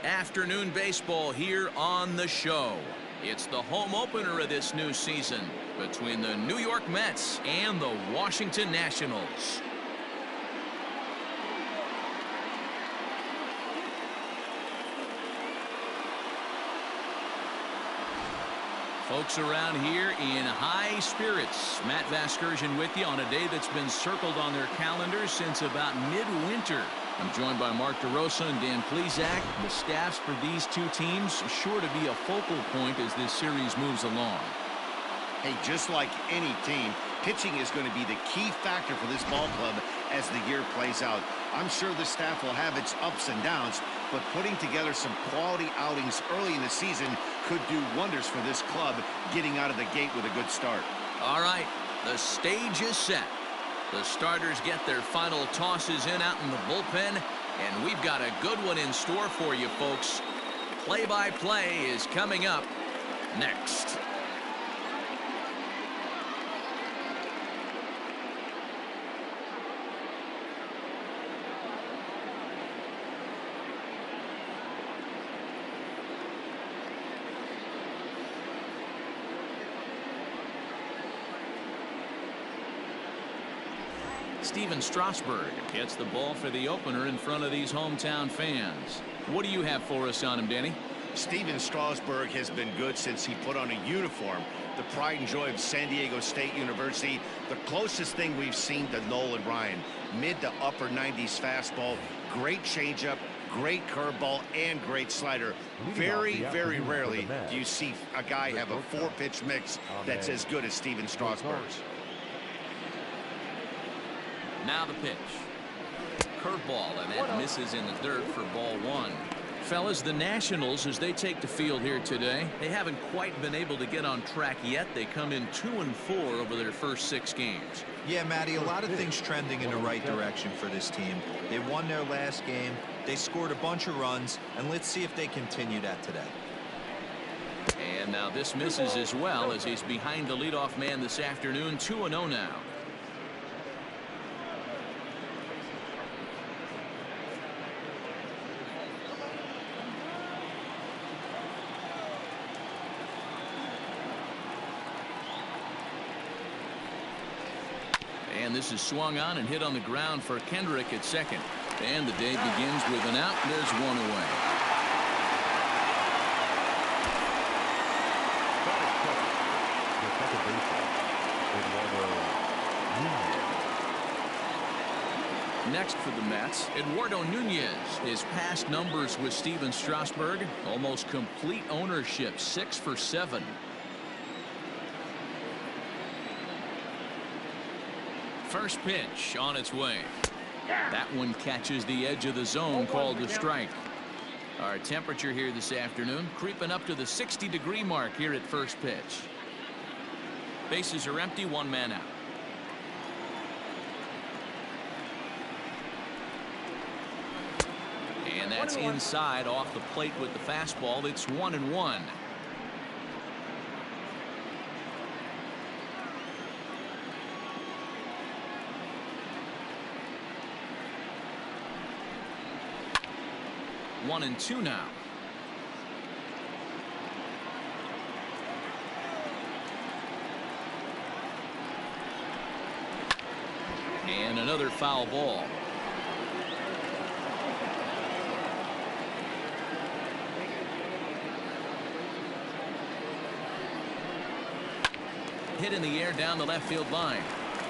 Afternoon baseball here on the show. It's the home opener of this new season between the New York Mets and the Washington Nationals. Folks around here in high spirits. Matt Vasgersian with you on a day that's been circled on their calendars since about midwinter. I'm joined by Mark DeRosa and Dan Plesac. The staffs for these two teams sure to be a focal point as this series moves along. Hey, just like any team, pitching is going to be the key factor for this ball club as the year plays out. I'm sure the staff will have its ups and downs, but putting together some quality outings early in the season could do wonders for this club getting out of the gate with a good start. All right, the stage is set. The starters get their final tosses in out in the bullpen, and we've got a good one in store for you, folks. Play-by-play is coming up next. Steven Strasburg gets the ball for the opener in front of these hometown fans. What do you have for us on him, Danny? Steven Strasburg has been good since he put on a uniform. The pride and joy of San Diego State University. The closest thing we've seen to Nolan Ryan. Mid to upper 90s fastball. Great changeup, great curveball, and great slider. Very, very rarely do you see a guy have a four-pitch mix that's as good as Steven Strasburg's. Now the pitch. Curveball, and that misses in the dirt for ball one. Fellas, the Nationals, as they take the field here today, they haven't quite been able to get on track yet. They come in 2-4 over their first 6 games. Yeah, Matty, a lot of things trending in the right direction for this team. They won their last game. They scored a bunch of runs, and let's see if they continue that today. And now this misses as well as he's behind the leadoff man this afternoon. 2-0 now. And this is swung on and hit on the ground for Kendrick at second. And the day begins with an out. There's one away. Next for the Mets, Eduardo Nunez. His past numbers with Steven Strasburg, almost complete ownership, 6 for 7. First pitch on its way. That one catches the edge of the zone, called a strike. Our temperature here this afternoon creeping up to the 60-degree mark here at first pitch. Bases are empty, 1 man out. And that's inside off the plate with the fastball. It's 1-1. One and two now. And another foul ball. Hit in the air down the left field line.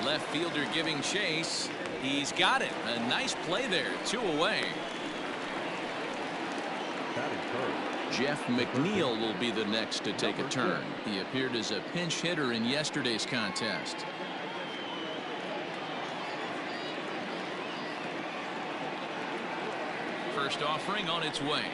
Left fielder giving chase. He's got it. A nice play there. 2 away. Jeff McNeil will be the next to take a turn. He appeared as a pinch hitter in yesterday's contest. First offering on its way.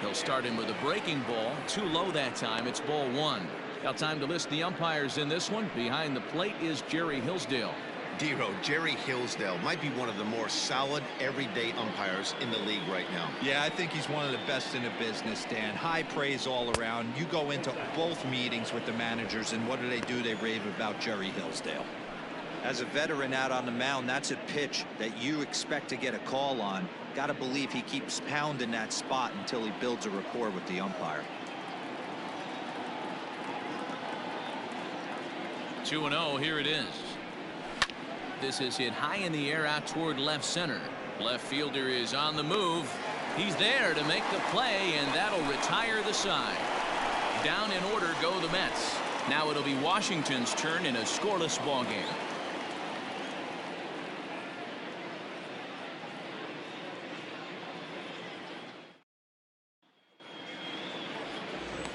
He'll start him with a breaking ball. Too low that time. It's ball 1. Now time to list the umpires in this one. Behind the plate is Jerry Hillsdale. Dero, Jerry Hillsdale might be one of the more solid everyday umpires in the league right now. Yeah, I think he's one of the best in the business, Dan. High praise all around. You go into both meetings with the managers, and what do? They rave about Jerry Hillsdale. As a veteran out on the mound, that's a pitch that you expect to get a call on. Got to believe he keeps pounding that spot until he builds a rapport with the umpire. 2-0, here it is. This is hit high in the air out toward left center. Left fielder is on the move. He's there to make the play, and that'll retire the side. Down in order go the Mets. Now it'll be Washington's turn in a scoreless ball game.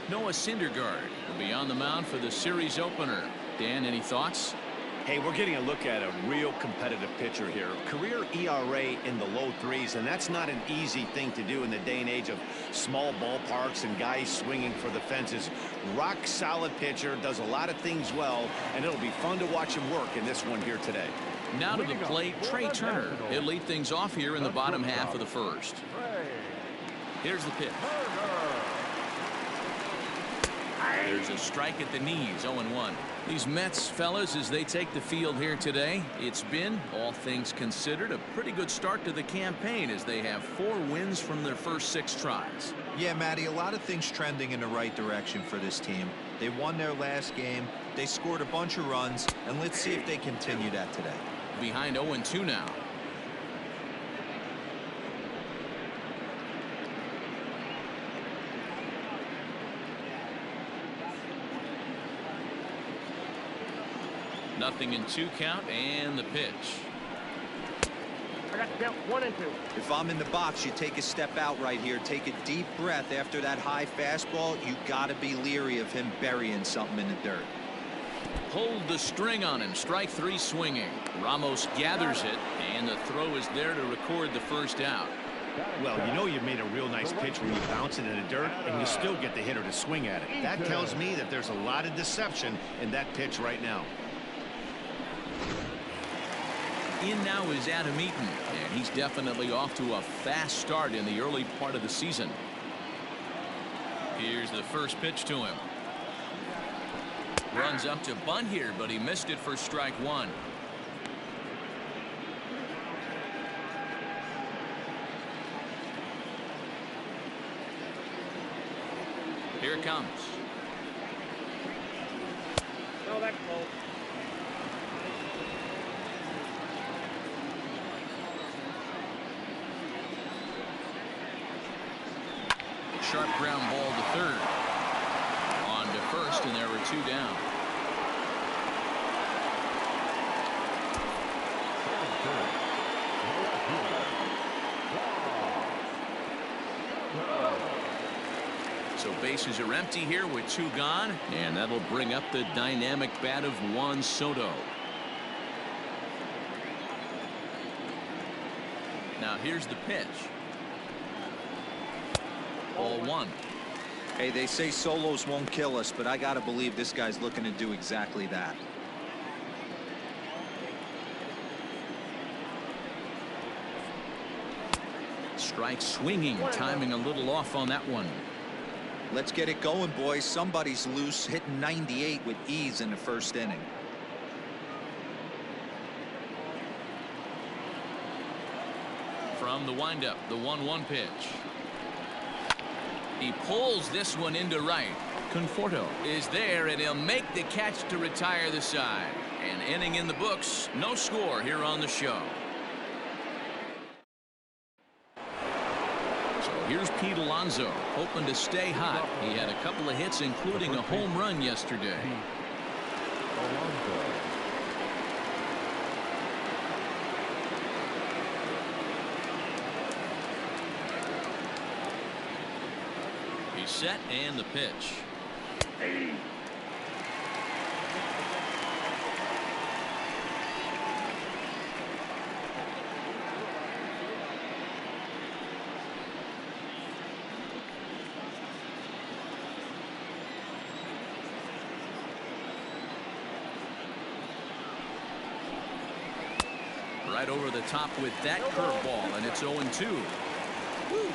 Noah Syndergaard will be on the mound for the series opener. Dan, any thoughts? Hey, we're getting a look at a real competitive pitcher here. Career ERA in the low 3s, and that's not an easy thing to do in the day and age of small ballparks and guys swinging for the fences. Rock solid pitcher, does a lot of things well, and it'll be fun to watch him work in this one here today. Now to the plate, Trey Turner. He'll lead things off here in the bottom half of the first. Here's the pitch. There's a strike at the knees, 0-1. These Mets fellas, as they take the field here today, it's been, all things considered, a pretty good start to the campaign as they have 4 wins from their first 6 tries. Yeah, Matty, a lot of things trending in the right direction for this team. They won their last game, they scored a bunch of runs, and let's see if they continue that today. Behind 0-2 now. Nothing in 2 count, and the pitch. I got count 1 and 2. If I'm in the box, you take a step out right here, take a deep breath after that high fastball. You got to be leery of him burying something in the dirt. Pulled the string on him. Strike 3 swinging. Ramos gathers it, and the throw is there to record the first out. Well, you know you made a real nice pitch when you bounce it in the dirt and you still get the hitter to swing at it. That tells me that there's a lot of deception in that pitch right now. In now is Adam Eaton, and he's definitely off to a fast start in the early part of the season. Here's the first pitch to him. Runs up to bunt here, but he missed it for strike 1. Here it comes. No, that's cold. Sharp ground ball to third. On to first, and there were 2 down. So bases are empty here with 2 gone, and that'll bring up the dynamic bat of Juan Soto. Now here's the pitch. Ball 1. Hey, they say solos won't kill us, but I got to believe this guy's looking to do exactly that. Strike swinging, timing a little off on that one. Let's get it going, boys. Somebody's loose, hitting 98 with ease in the first inning. From the windup, the 1-1 pitch. He pulls this one into right. Conforto is there, and he'll make the catch to retire the side. An inning in the books, no score here on the show. So here's Pete Alonso, hoping to stay hot. He had a couple of hits, including a home run yesterday. He's set, and the pitch. Right over the top with that curveball, and it's 0-2.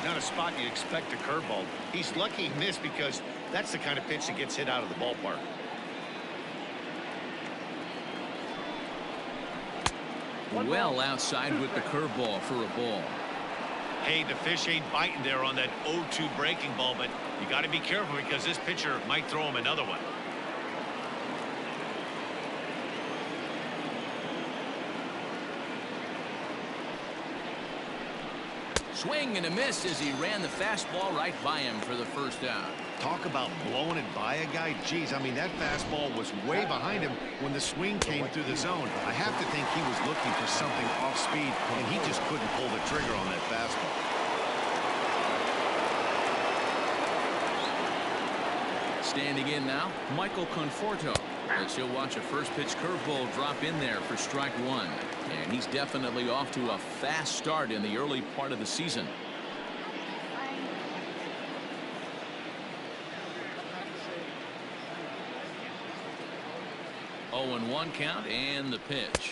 Not a spot you'd expect a curveball. He's lucky he missed because that's the kind of pitch that gets hit out of the ballpark. well outside with the curveball for a ball. Hey, the fish ain't biting there on that 0-2 breaking ball, but you got to be careful because this pitcher might throw him another one. Swing and a miss as he ran the fastball right by him for the first out. Talk about blowing it by a guy. Geez, I mean, that fastball was way behind him when the swing came through the zone. I have to think he was looking for something off speed, and he just couldn't pull the trigger on that fastball. Standing in now, Michael Conforto, as he'll watch a first pitch curveball drop in there for strike one. And he's definitely off to a fast start in the early part of the season. 0-1 count, and the pitch.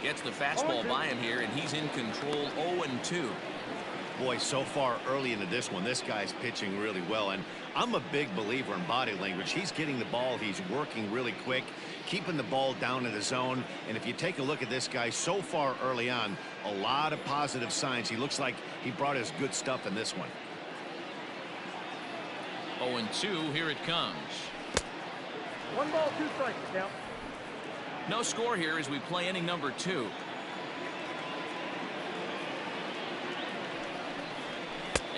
Gets the fastball by him here, and he's in control. 0-2. Boy, so far early into this one, this guy's pitching really well, and I'm a big believer in body language. He's getting the ball, he's working really quick, keeping the ball down in the zone, and if you take a look at this guy so far early on, a lot of positive signs. He looks like he brought his good stuff in this one. 0-2, here it comes. 1 ball, 2 strikes, count. No score here as we play inning number 2.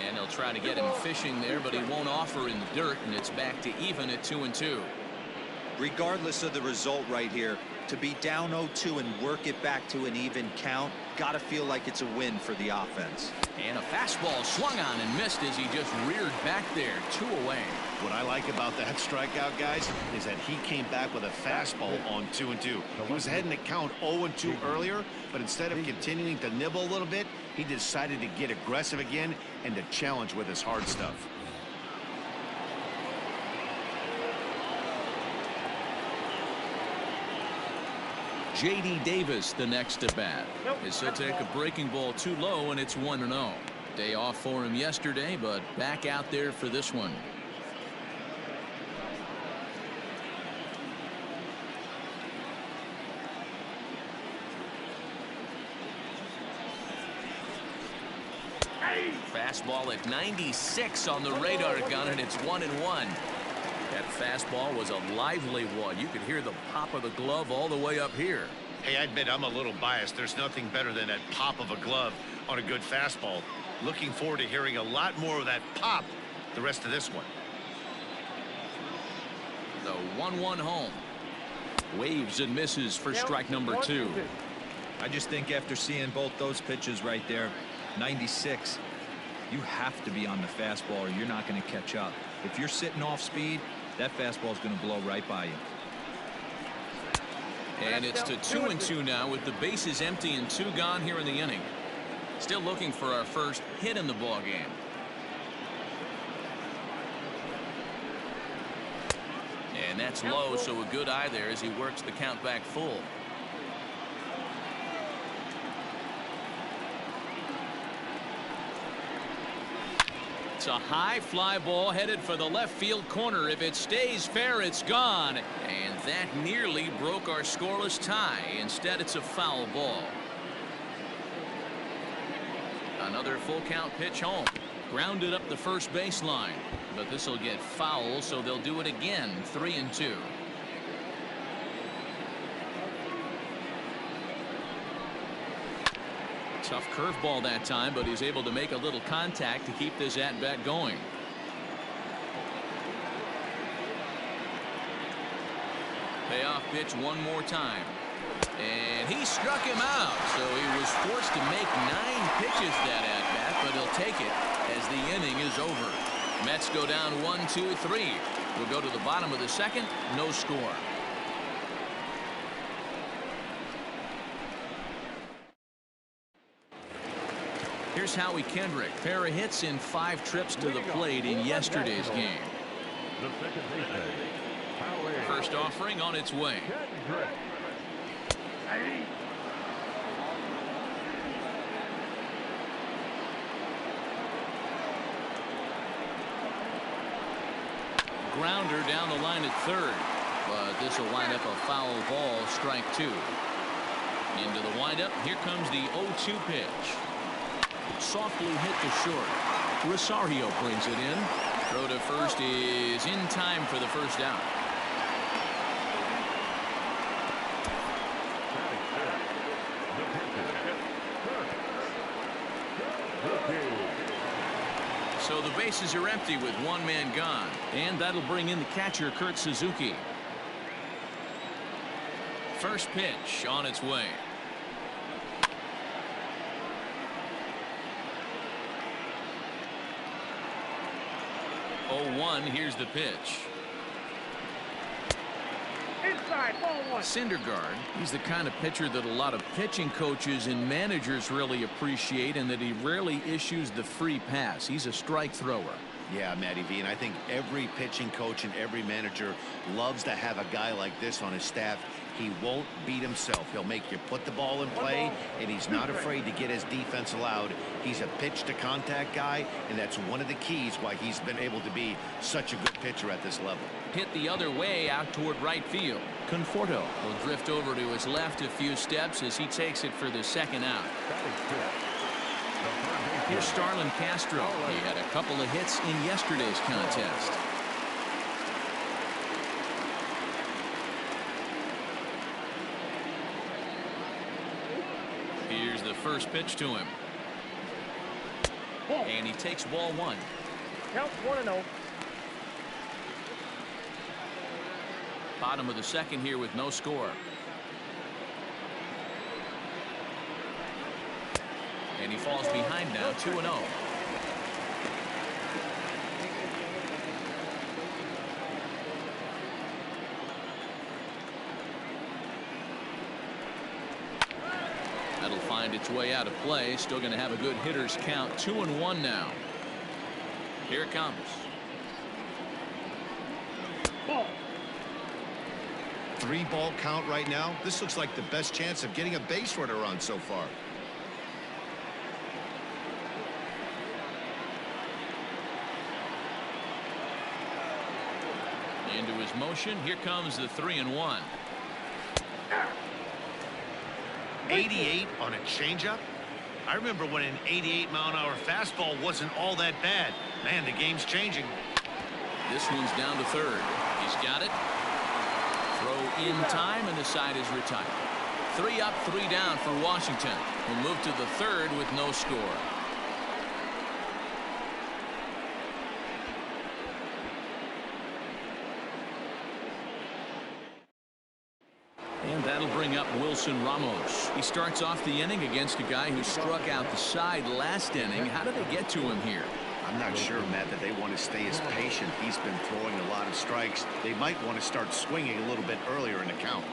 And he'll try to get him fishing there, but he won't offer in the dirt, and it's back to even at 2-2. Regardless of the result right here, to be down 0-2 and work it back to an even count, got to feel like it's a win for the offense. And a fastball swung on and missed as he just reared back there. 2 away. What I like about that strikeout, guys, is that he came back with a fastball on 2-2. He was heading to count 0-2 earlier, but instead of continuing to nibble a little bit, he decided to get aggressive again and to challenge with his hard stuff. J.D. Davis the next to bat. As he'll take a breaking ball too low, and it's 1-0. Day off for him yesterday, but back out there for this one. Fastball at 96 on the radar gun, and it's 1-1. That fastball was a lively one. You could hear the pop of the glove all the way up here. Hey, I admit I'm a little biased. There's nothing better than that pop of a glove on a good fastball. Looking forward to hearing a lot more of that pop the rest of this one. The 1-1 home. Waves and misses for strike number 2. I just think after seeing both those pitches right there, 96, you have to be on the fastball or you're not going to catch up. If you're sitting off speed, that fastball is going to blow right by you. And it's to 2-2 now with the bases empty and 2 gone here in the inning. Still looking for our first hit in the ball game. And that's low, so a good eye there as he works the count back full. It's a high fly ball headed for the left field corner. If it stays fair, it's gone. And that nearly broke our scoreless tie. Instead, it's a foul ball. Another full count pitch home. Grounded up the first baseline. But this will get foul, so they'll do it again. 3-2. Tough curveball that time, but he's able to make a little contact to keep this at-bat going. Payoff pitch one more time. And he struck him out, so he was forced to make 9 pitches that at-bat, but he'll take it as the inning is over. Mets go down 1-2-3. We'll go to the bottom of the second. No score. Here's Howie Kendrick. Pair of hits in 5 trips to the plate in yesterday's game. First offering on its way. Grounder down the line at third, but this will wind up a foul ball. Strike 2. Into the windup. Here comes the 0-2 pitch. Softly hit to short. Rosario brings it in. Throw to first is in time for the first down. So the bases are empty with one man gone. And that'll bring in the catcher, Kurt Suzuki. First pitch on its way. 0-1. Here's the pitch. Inside, ball one. Syndergaard, he's the kind of pitcher that a lot of pitching coaches and managers really appreciate, and that he rarely issues the free pass. He's a strike thrower. Yeah, Matty V, and I think every pitching coach and every manager loves to have a guy like this on his staff. He won't beat himself. He'll make you put the ball in play, and he's not afraid to get his defense allowed. He's a pitch-to-contact guy, and that's one of the keys why he's been able to be such a good pitcher at this level. Hit the other way out toward right field. Conforto will drift over to his left a few steps as he takes it for the second out. Here's Starlin Castro. He had a couple of hits in yesterday's contest. Here's the first pitch to him. And he takes ball one. Count 1-0. Bottom of the second here with no score. And he falls behind now, 2-0. That'll find its way out of play. Still going to have a good hitter's count. 2-1 now. Here it comes. Ball. 3-ball count right now. This looks like the best chance of getting a base runner on so far. Into his motion. Here comes the 3-1. 88 on a changeup. I remember when an 88-mile-an-hour fastball wasn't all that bad. Man, the game's changing. This one's down to third. He's got it. Throw in time, and the side is retired. 3 up, 3 down for Washington, who move to the third with no score. And that'll bring up Wilson Ramos. He starts off the inning against a guy who struck out the side last inning. How did they get to him here? I'm not sure, Matt, that they want to stay as patient. He's been throwing a lot of strikes. They might want to start swinging a little bit earlier in the count.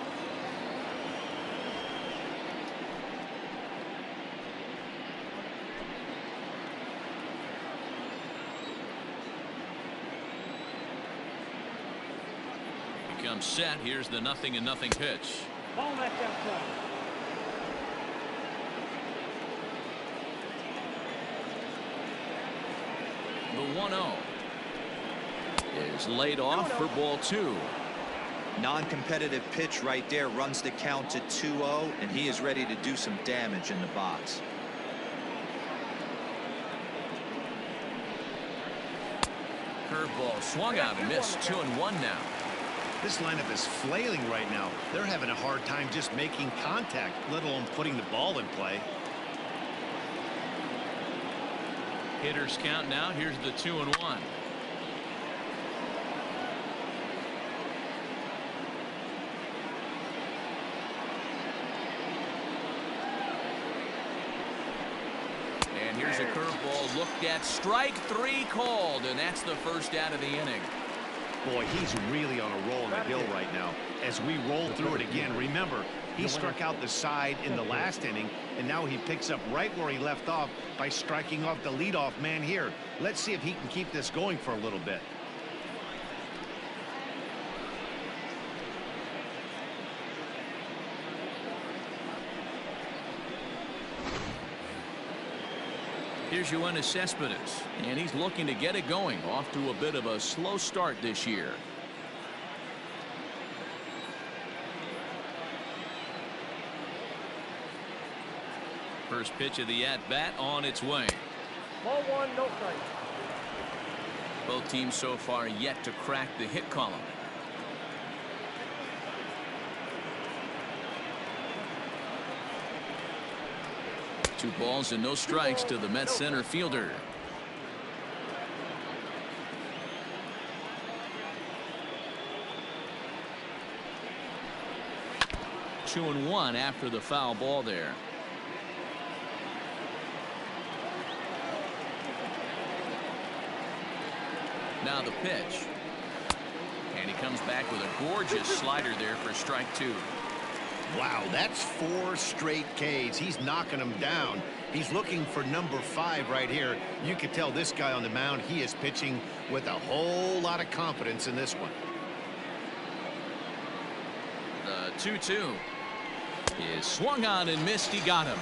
Comes set. Here's the 0-0 pitch. Ball left outside. The 1-0 is laid off for ball 2. Non-competitive pitch right there, runs the count to 2-0, and he is ready to do some damage in the box. Curveball swung out and missed. 2-1 now. This lineup is flailing right now. They're having a hard time just making contact, let alone putting the ball in play. Hitters count now. Here's the 2-1. And here's a curveball looked at. Strike 3 called, and that's the first out of the inning. Boy, he's really on a roll in the hill right now. As we roll through it again, remember, he struck out the side in the last inning, and now he picks up right where he left off by striking off the leadoff man here. Let's see if he can keep this going for a little bit. Here's Yoenis Cespedes, and he's looking to get it going. Off to a bit of a slow start this year. First pitch of the at-bat on its way. Ball one, no strike. Both teams so far yet to crack the hit column. Two balls and no strikes to the Mets center fielder. Two and one after the foul ball there. Now the pitch. And he comes back with a gorgeous slider there for strike two. Wow, that's 4 straight Ks. He's knocking them down. He's looking for number 5 right here. You can tell this guy on the mound, he is pitching with a whole lot of confidence in this one. The 2-2 is swung on and missed. He got him.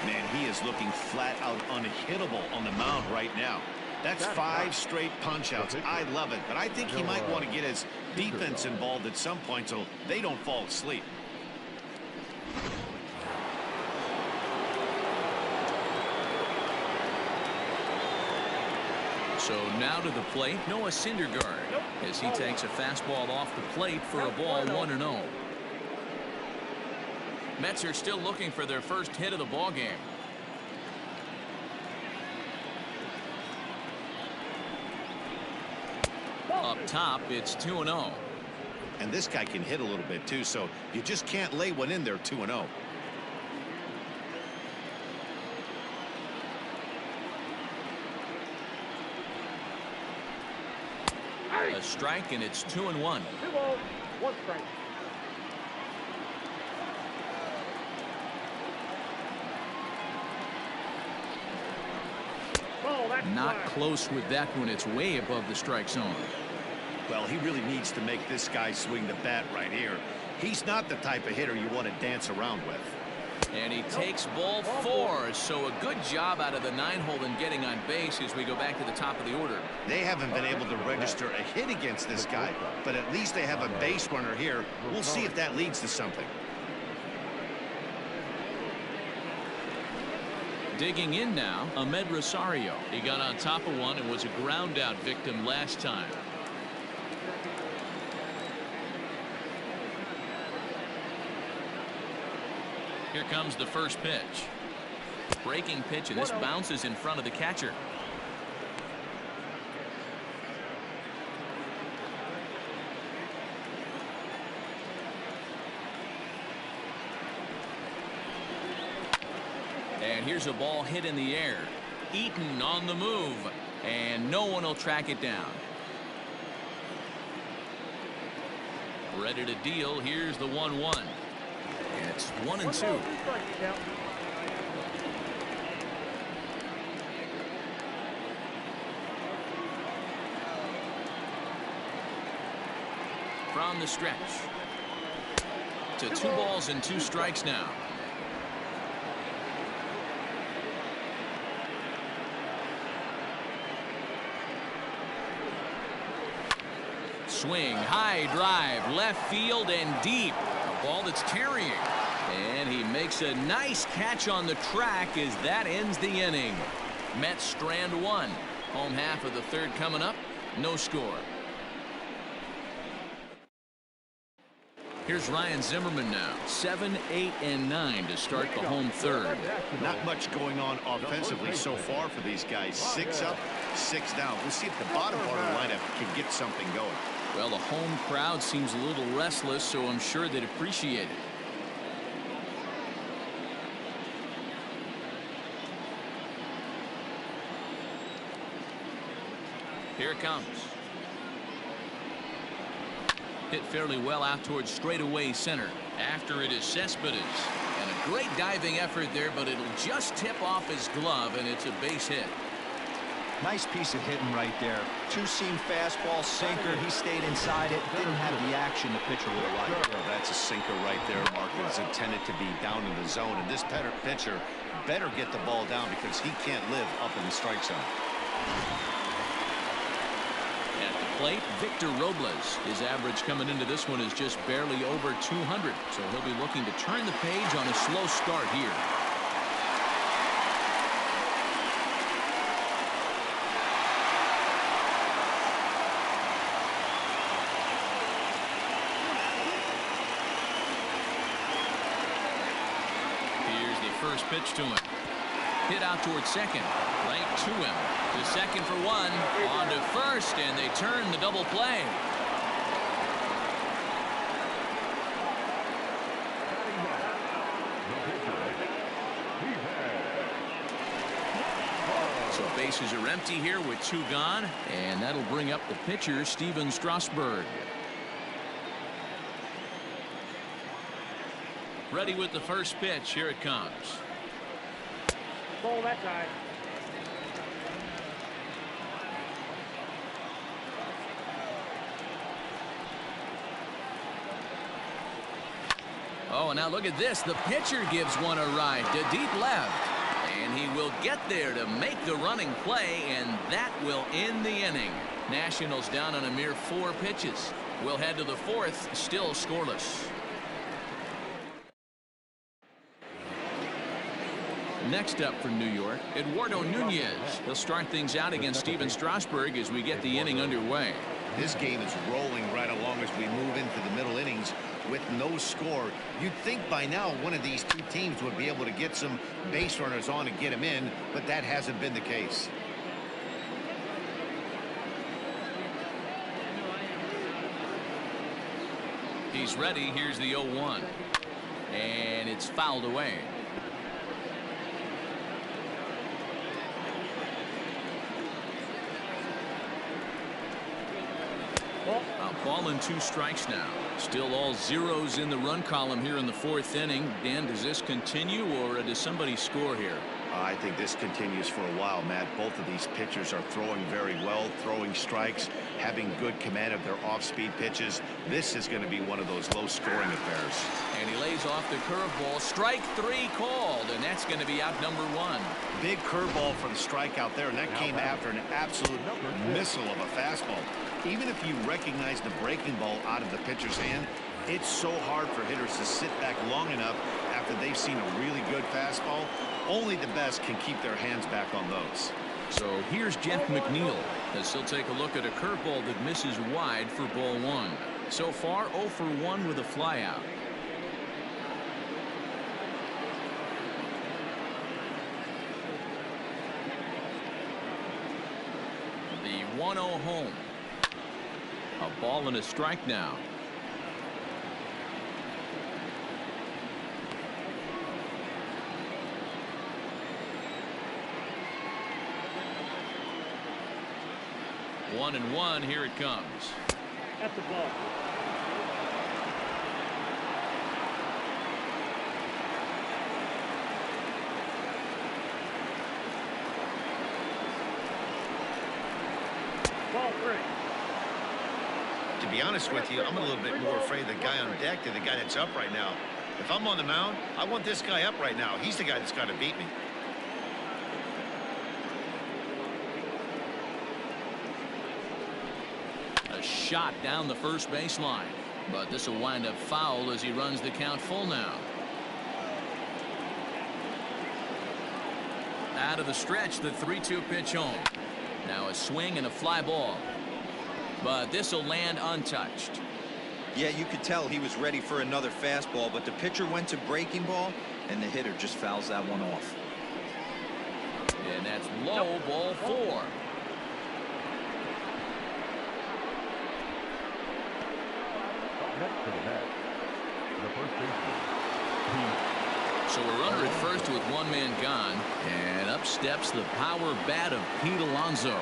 Man, he is looking flat out unhittable on the mound right now. That's 5 straight punch-outs. I love it, but I think he might want to get his defense involved at some point so they don't fall asleep. So now to the plate, Noah Syndergaard, as he takes a fastball off the plate for a ball 1-0. Mets are still looking for their first hit of the ball game. Up top, it's 2-0. And this guy can hit a little bit too, so you just can't lay one in there 2-0. A strike, and it's 2-1. 2 balls, 1 strike. Ball, that's Not fly. close with that one. It's way above the strike zone. Well, he really needs to make this guy swing the bat right here. He's not the type of hitter you want to dance around with. And he takes ball 4. So a good job out of the 9-hole in getting on base as we go back to the top of the order. They haven't been able to register a hit against this guy, but at least they have a base runner here. We'll see if that leads to something. Digging in now, Ahmed Rosario. He got on top of one and was a ground out victim last time. Here comes the first pitch. Breaking pitch, and this bounces in front of the catcher. And here's a ball hit in the air. Eaton on the move, and no one will track it down. Ready to deal. Here's the 1-1. And it's 1-2. From the stretch to 2 balls and 2 strikes now. Swing, high drive, left field and deep. A ball that's carrying. And he makes a nice catch on the track as that ends the inning. Mets strand 1. Home half of the 3rd coming up. No score. Here's Ryan Zimmerman now. 7, 8, and 9 to start the home 3rd. Not much going on offensively so far for these guys. 6 up, 6 down. We'll see if the bottom part of the lineup can get something going. Well, the home crowd seems a little restless, so I'm sure they'd appreciate it. Here it comes. Hit fairly well out towards straightaway center. After it is Cespedes. And a great diving effort there, but it'll just tip off his glove, and it's a base hit. Nice piece of hitting right there. 2-seam fastball, sinker. He stayed inside it. Didn't have the action the pitcher would have liked. Well, that's a sinker right there, Mark. It was intended to be down in the zone. And this pitcher better get the ball down because he can't live up in the strike zone. At the plate, Victor Robles. His average coming into this one is just barely over 200. So he'll be looking to turn the page on a slow start here. Here's the first pitch to him. Hit out towards second. Right to him. To second for one. On to first, and they turn the double play. So bases are empty here with 2 gone, and that'll bring up the pitcher, Steven Strasburg. Ready with the first pitch. Here it comes. Ball that time. Oh, and now look at this. The pitcher gives one a ride to deep left. And he will get there to make the running play, and that will end the inning. Nationals down on a mere 4 pitches. We'll head to the 4th, still scoreless. Next up for New York, Eduardo Nunez. He'll start things out against Steven Strasburg as we get the inning underway. This game is rolling right along as we move into the middle innings with no score. You'd think by now one of these 2 teams would be able to get some base runners on and get them in, but that hasn't been the case. He's ready. Here's the 0-1. And it's fouled away. A ball and 2 strikes now. Still all zeros in the run column here in the 4th inning. Dan, does this continue, or does somebody score here? I think this continues for a while, Matt. Both of these pitchers are throwing very well, throwing strikes, having good command of their off-speed pitches. This is going to be one of those low-scoring affairs. And he lays off the curveball. Strike 3 called, and that's going to be out number 1. Big curveball for the strikeout there, and that came after an absolute missile of a fastball. Even if you recognize the breaking ball out of the pitcher's hand, it's so hard for hitters to sit back long enough after they've seen a really good fastball. Only the best can keep their hands back on those. So here's Jeff McNeil as he'll take a look at a curveball that misses wide for ball 1. So far 0 for 1 with a flyout. The 1-0 home. A ball and a strike now. One and one. Here it comes. At the ball. Ball 3. To be honest with you, I'm a little bit more afraid of the guy on deck than the guy that's up right now. If I'm on the mound, I want this guy up right now. He's the guy that's got to beat me. A shot down the first baseline, but this will wind up foul as he runs the count full now. Out of the stretch, the 3-2 pitch home. Now a swing and a fly ball. But this will land untouched. Yeah, you could tell he was ready for another fastball, but the pitcher went to breaking ball, and the hitter just fouls that one off. And that's low, ball 4. Next to the net, the first baseman. So a runner at first with one man gone, and up steps the power bat of Pete Alonso.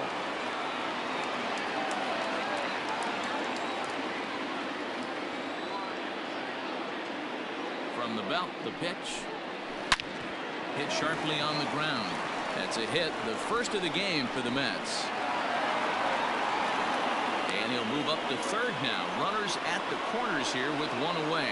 From the belt, the pitch. Hit sharply on the ground. That's a hit, the first of the game for the Mets. And he'll move up to third now. Runners at the corners here with one away.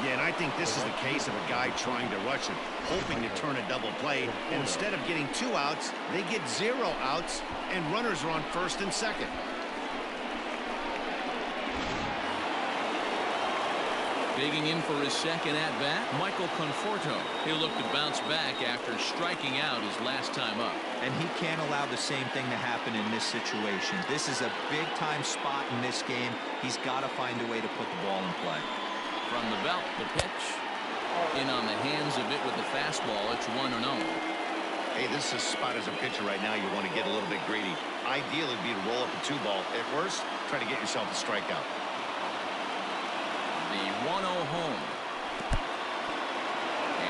Yeah, and I think this is the case of a guy trying to rush it, hoping to turn a double play. And instead of getting 2 outs, they get 0 outs, and runners are on first and second. Digging in for his second at-bat, Michael Conforto. He'll look to bounce back after striking out his last time up. And he can't allow the same thing to happen in this situation. This is a big-time spot in this game. He's got to find a way to put the ball in play. From the belt, the pitch. In on the hands of it with the fastball. It's 1-0. Hey, this is a spot as a pitcher right now. You want to get a little bit greedy. Ideally, it'd be to roll up a 2-ball. At worst, try to get yourself a strikeout. The 1-0 home.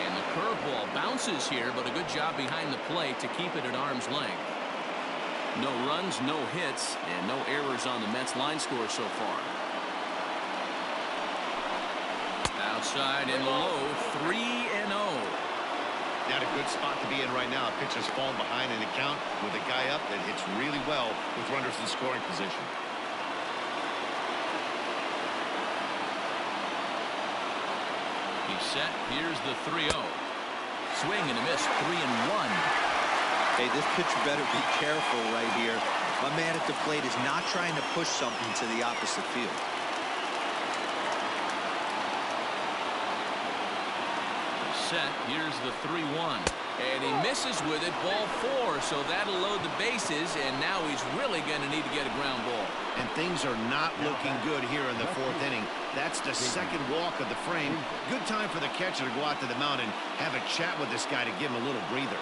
And the curveball bounces here, but a good job behind the plate to keep it at arm's length. No runs, no hits, and no errors on the Mets line score so far. Outside and low, 3-0. Not a good spot to be in right now. Pitcher's falling behind in the count with a guy up that hits really well with runners in scoring position. Set. Here's the 3-0. Swing and a miss. 3-1. Hey, this pitcher better be careful right here. My man at the plate is not trying to push something to the opposite field. Set. Here's the 3-1. And he misses with it. Ball 4. So that'll load the bases. And now he's really going to need to get a ground ball. And things are not looking good here in the 4th inning. That's the second walk of the frame. Good time for the catcher to go out to the mound and have a chat with this guy to give him a little breather.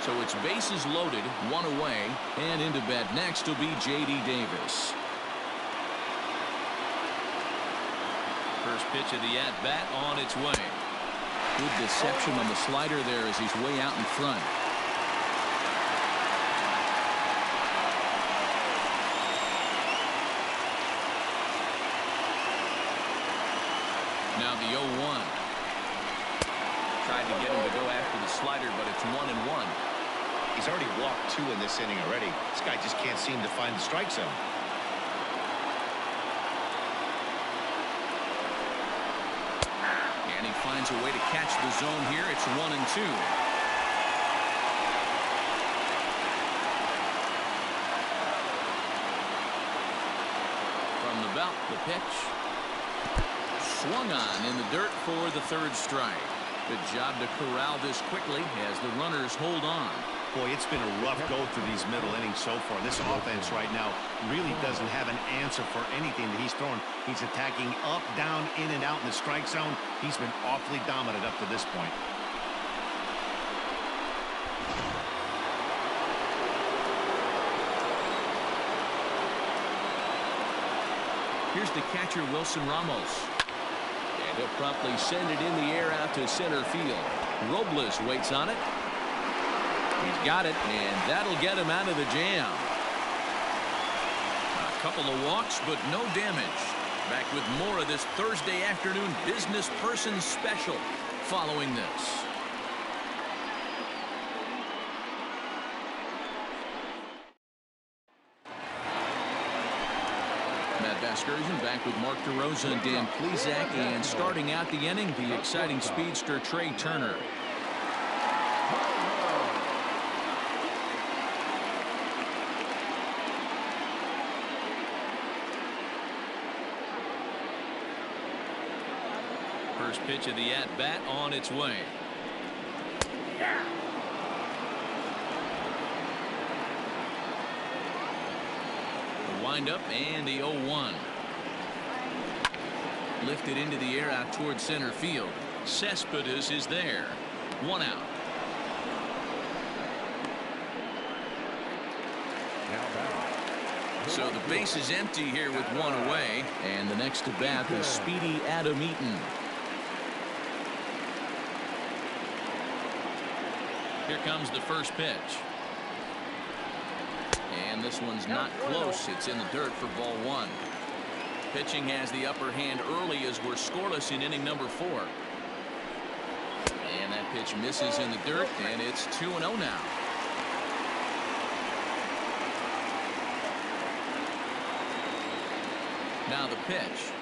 So it's bases loaded, 1 away, and into bat next will be J.D. Davis. First pitch of the at-bat on its way. Good deception on the slider there as he's way out in front. Now the 0-1. Tried to get him to go after the slider, but it's 1-1. He's already walked 2 in this inning already. This guy just can't seem to find the strike zone. And he finds a way to catch the zone here. It's 1-2. From the belt, the pitch. Swung on in the dirt for the 3rd strike. Good job to corral this quickly as the runners hold on. Boy, it's been a rough go through these middle innings so far. This offense right now really doesn't have an answer for anything that he's throwing. He's attacking up, down, in, and out in the strike zone. He's been awfully dominant up to this point. Here's the catcher, Wilson Ramos. And he'll promptly send it in the air out to center field. Robles waits on it. He's got it, and that'll get him out of the jam. A couple of walks, but no damage. Back with more of this Thursday afternoon business person special following this. Matt Vasgersian back with Mark DeRosa and Dan Plesac, and starting out the inning, the exciting speedster Trey Turner. First pitch of the at-bat on its way. The windup and the 0-1. Lifted into the air out towards center field. Cespedes is there. 1 out. So the base is empty here with 1 away, and the next to bat is speedy Adam Eaton. Here comes the first pitch. And this one's not close. It's in the dirt for ball 1. Pitching has the upper hand early as we're scoreless in inning number 4. And that pitch misses in the dirt, and it's 2-0 now. Now the pitch.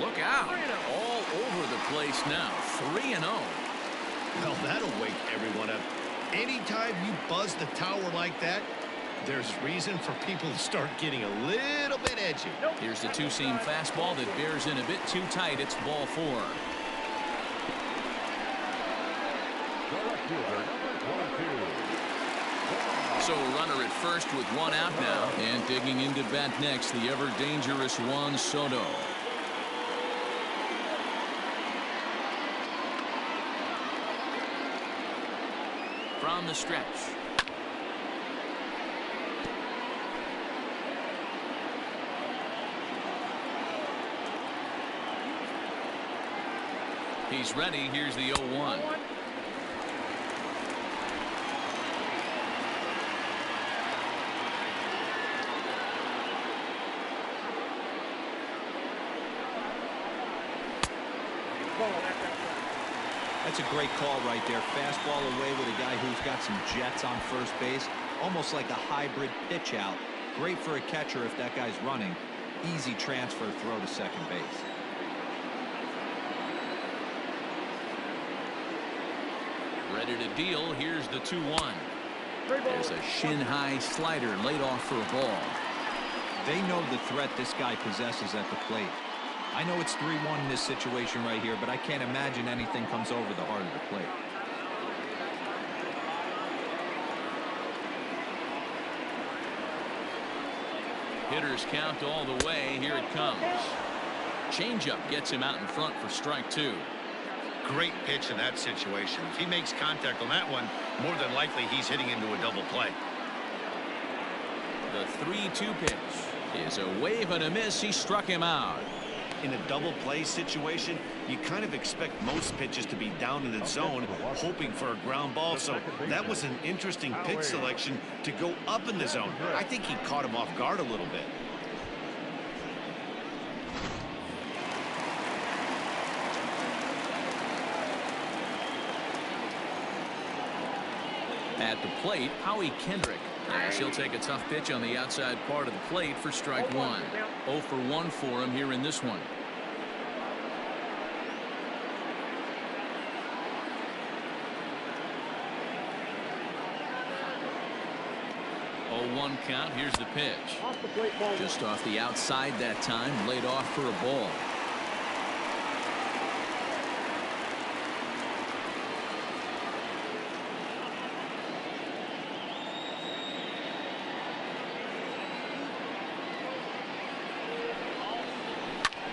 Look out. All over the place now. 3-0. Well, that'll wake everyone up. Anytime you buzz the tower like that, there's reason for people to start getting a little bit edgy. Here's the two-seam fastball that bears in a bit too tight. It's ball 4. The left fielder, number 22. So a runner at first with 1 out now. And digging into bat next, the ever-dangerous Juan Soto. From the stretch. He's ready. Here's the 0-1. That's a great call right there. Fastball away with a guy who's got some jets on first base. Almost like a hybrid pitch out. Great for a catcher if that guy's running. Easy transfer throw to second base. Ready to deal. Here's the 2-1. There's a shin-high slider laid off for a ball. They know the threat this guy possesses at the plate. I know it's 3-1 in this situation right here, but I can't imagine anything comes over the heart of the plate. Hitters count all the way. Here it comes. Changeup gets him out in front for strike 2. Great pitch in that situation. If he makes contact on that one, more than likely he's hitting into a double play. The 3-2 pitch is a wave and a miss. He struck him out. In a double play situation, you kind of expect most pitches to be down in the zone, hoping for a ground ball. So that was an interesting pitch selection to go up in the zone. I think he caught him off guard a little bit. At the plate, Howie Kendrick. Yes, he'll take a tough pitch on the outside part of the plate for strike 1. 0 for 1 for him here in this one. 0-1 count. Here's the pitch. Off the plate, ball. Just off the outside that time, laid off for a ball.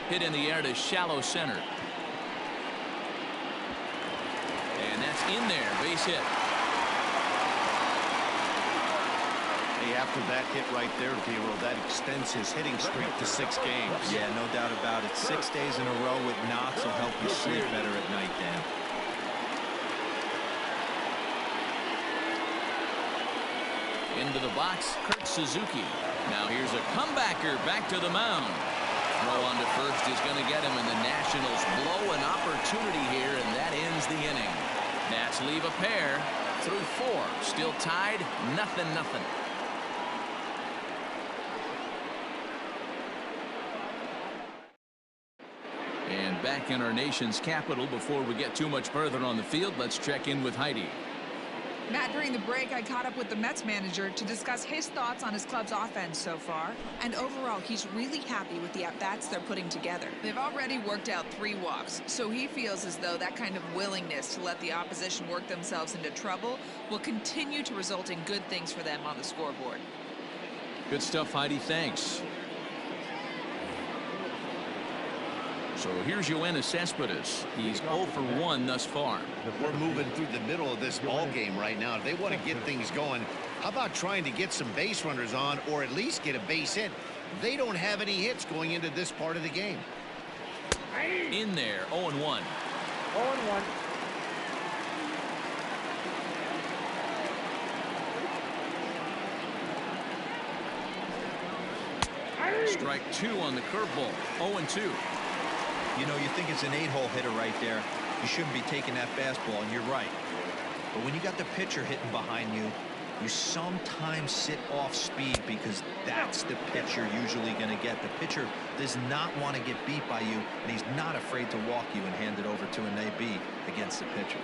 Hit in the air to shallow center. And that's in there. Base hit. Hey, after that hit right there, Hero, that extends his hitting streak to 6 games. Yeah, no doubt about it. 6 days in a row with knocks will help you sleep better at night, Dan. Into the box, Kurt Suzuki. Now here's a comebacker back to the mound. Throw on to first is going to get him, and the Nationals blow an opportunity here, and that ends the inning. Nats leave a pair through 4. Still tied, 0-0. And back in our nation's capital, before we get too much further on the field, let's check in with Heidi. Matt, during the break, I caught up with the Mets manager to discuss his thoughts on his club's offense so far. And overall, he's really happy with the at-bats they're putting together. They've already worked out 3 walks, so he feels as though that kind of willingness to let the opposition work themselves into trouble will continue to result in good things for them on the scoreboard. Good stuff, Heidi. Thanks. So here's Yoenis Cespedes. He's 0 for 1 thus far. We're moving through the middle of this ball game right now. If they want to get things going, how about trying to get some base runners on, or at least get a base hit? They don't have any hits going into this part of the game. In there, 0-1. 0-1. Strike 2 on the curveball. 0-2. You know, you think it's an 8-hole hitter right there. You shouldn't be taking that fastball, and you're right. But when you got the pitcher hitting behind you, you sometimes sit off speed because that's the pitch you're usually going to get. The pitcher does not want to get beat by you, and he's not afraid to walk you and hand it over to an AB against the pitcher.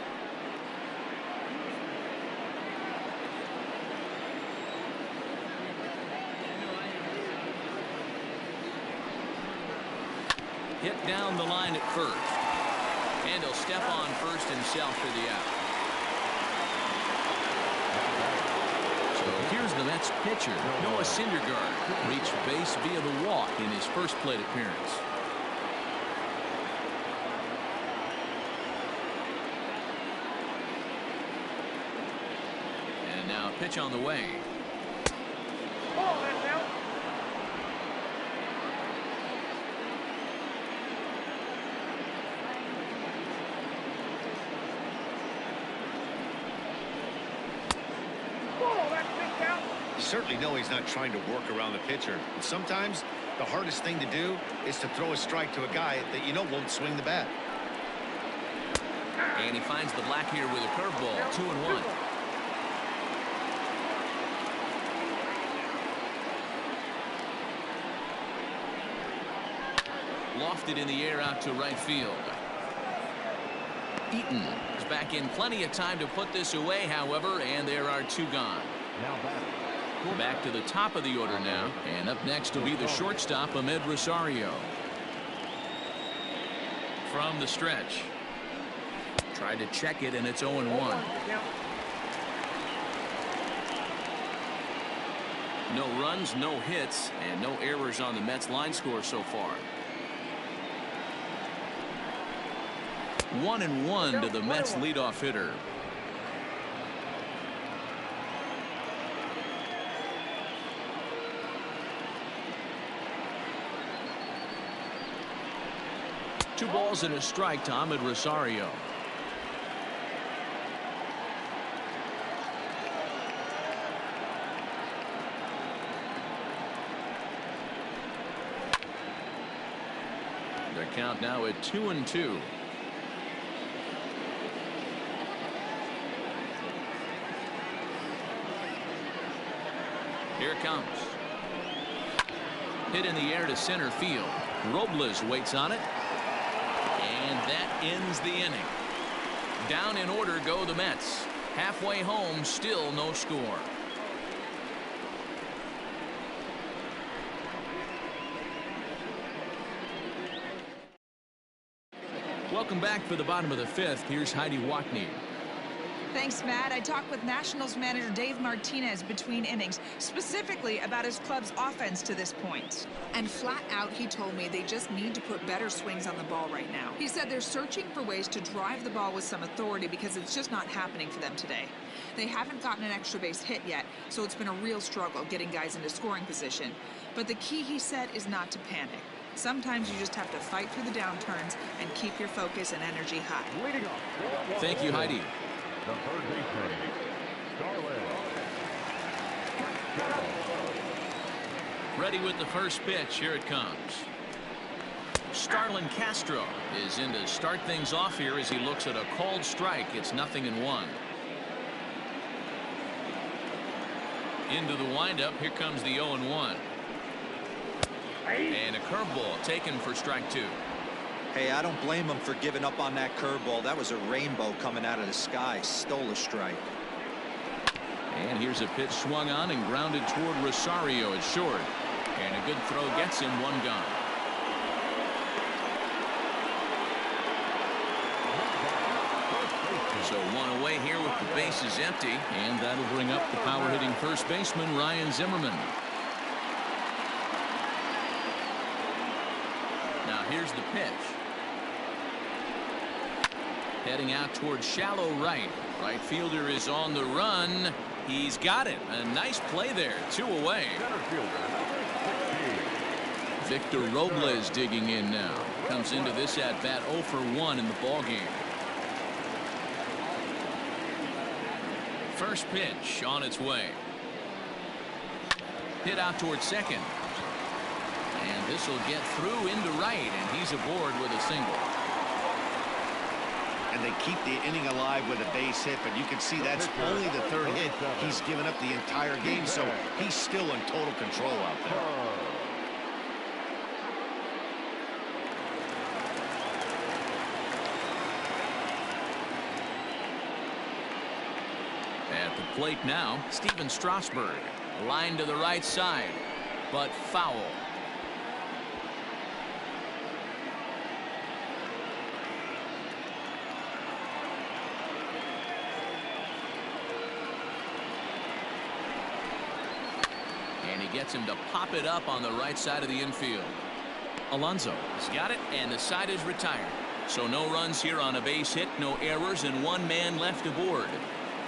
Hit down the line at first. And he'll step on first himself for the out. So here's the Mets pitcher, Noah Syndergaard, reached base via the walk in his first plate appearance. And now a pitch on the way. You certainly know he's not trying to work around the pitcher. And sometimes the hardest thing to do is to throw a strike to a guy that you know won't swing the bat. And he finds the black here with a curveball. 2-1. Lofted in the air out to right field. Eaton is back in plenty of time to put this away, however, and there are 2 gone. Now Back to the top of the order now, and up next will be the shortstop, Ahmed Rosario. From the stretch. Tried to check it, and it's 0-1. No runs, no hits, and no errors on the Mets line score so far. 1-1 to the Mets leadoff hitter. Two balls and a strike to Ahmed Rosario. Their count now at 2-2. Here it comes. Hit in the air to center field. Robles waits on it. And that ends the inning. Down in order go the Mets. Halfway home, still no score. Welcome back for the bottom of the 5th. Here's Heidi Wackney. Thanks, Matt. I talked with Nationals manager Dave Martinez between innings, specifically about his club's offense to this point. And flat out, he told me they just need to put better swings on the ball right now. He said they're searching for ways to drive the ball with some authority because it's just not happening for them today. They haven't gotten an extra base hit yet, so it's been a real struggle getting guys into scoring position. But the key, he said, is not to panic. Sometimes you just have to fight through the downturns and keep your focus and energy high. Thank you, Heidi. the third baseman, Starlin. Ready with the first pitch. Here it comes. Starlin Castro is in to start things off here as he looks at a called strike. It's 0-1. Into the windup. Here comes the 0-1. And a curveball taken for strike 2. Hey, I don't blame him for giving up on that curveball. That was a rainbow coming out of the sky. Stole a strike. And here's a pitch swung on and grounded toward Rosario at short. And a good throw gets him one gone. So one away here with the bases empty. And that'll bring up the power-hitting first baseman, Ryan Zimmerman. Now here's the pitch. Heading out towards shallow right. Right fielder is on the run. He's got it. A nice play there. 2 away. Victor Robles digging in now. Comes into this at bat 0 for 1 in the ballgame. First pitch on its way. Hit out towards second. And this will get through into right, and he's aboard with a single. And they keep the inning alive with a base hit, but you can see that's only the third hit he's given up the entire game, so he's still in total control out there. At the plate now, Steven Strasburg. Line to the right side, but foul. gets him to pop it up on the right side of the infield. Alonso has got it, and the side is retired. So no runs here on a base hit, no errors, and one man left aboard.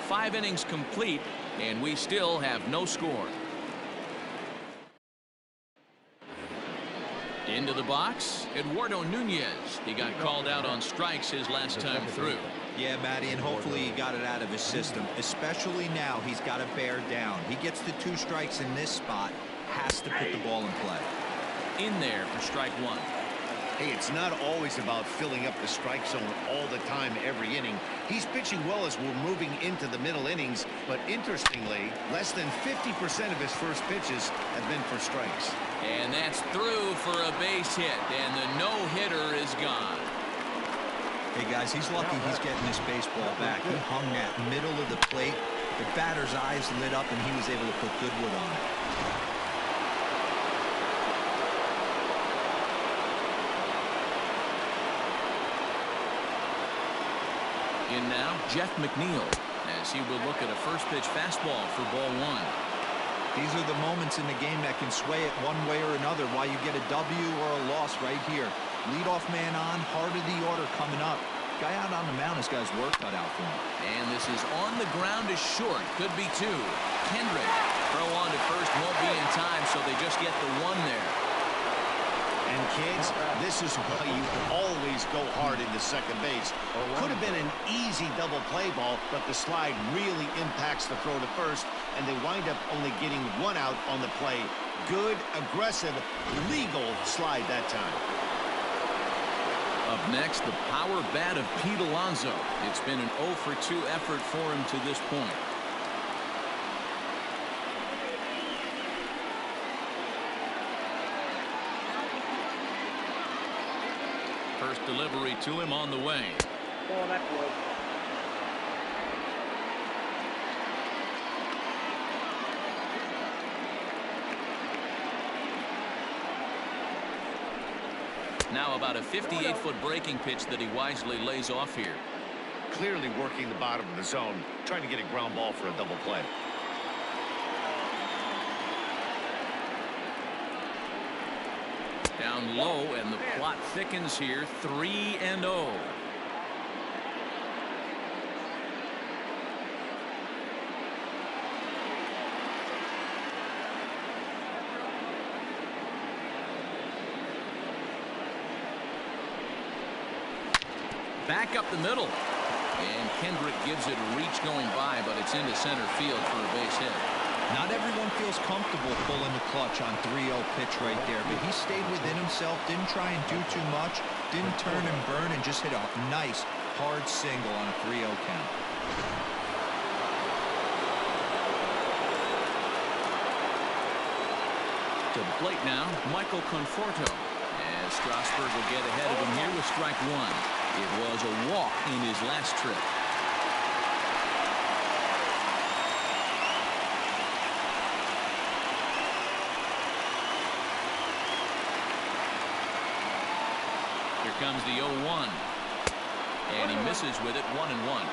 5 innings complete, and we still have no score. Into the box, Eduardo Nunez. He got called out on strikes his last time through. Yeah, Matty, and hopefully he got it out of his system. Especially now, he's got to bear down. He gets the 2 strikes in this spot, has to put the ball in play. In there for strike 1. Hey, it's not always about filling up the strike zone all the time every inning. He's pitching well as we're moving into the middle innings, but interestingly, less than 50% of his first pitches have been for strikes. And that's through for a base hit, and the no-hitter is gone. Hey, guys, he's lucky he's getting this baseball back. He hung that middle of the plate. The batter's eyes lit up, and he was able to put good wood on it. In now, Jeff McNeil, as he will look at a first-pitch fastball for ball 1. These are the moments in the game that can sway it one way or another, why you get a W or a loss right here. Leadoff man on, heart of the order coming up. Guy out on the mound has got his work cut out for him. And this is on the ground is short. Could be 2. Kendrick, throw on to first, won't be in time, so they just get the 1 there. And kids, this is why you always go hard into second base. Could have been an easy double play ball, but the slide really impacts the throw to first, and they wind up only getting 1 out on the play. Good, aggressive, legal slide that time. Up next, the power bat of Pete Alonso. It's been an 0 for 2 effort for him to this point. First delivery to him on the way. Ball that way. Now about a 58-foot breaking pitch that he wisely lays off here. Clearly working the bottom of the zone, trying to get a ground ball for a double play. Down low, and the plot thickens here. 3-0. Back up the middle, and Kendrick gives it a reach going by, but it's into center field for a base hit. Not everyone feels comfortable pulling the clutch on 3-0 pitch right there, but he stayed within himself, didn't try and do too much, didn't turn and burn, and just hit a nice, hard single on a 3-0 count. To the plate now, Michael Conforto, as Strasburg will get ahead of him here with strike 1. It was a walk in his last trip. Here comes the 0-1. And he misses with it, 1-1.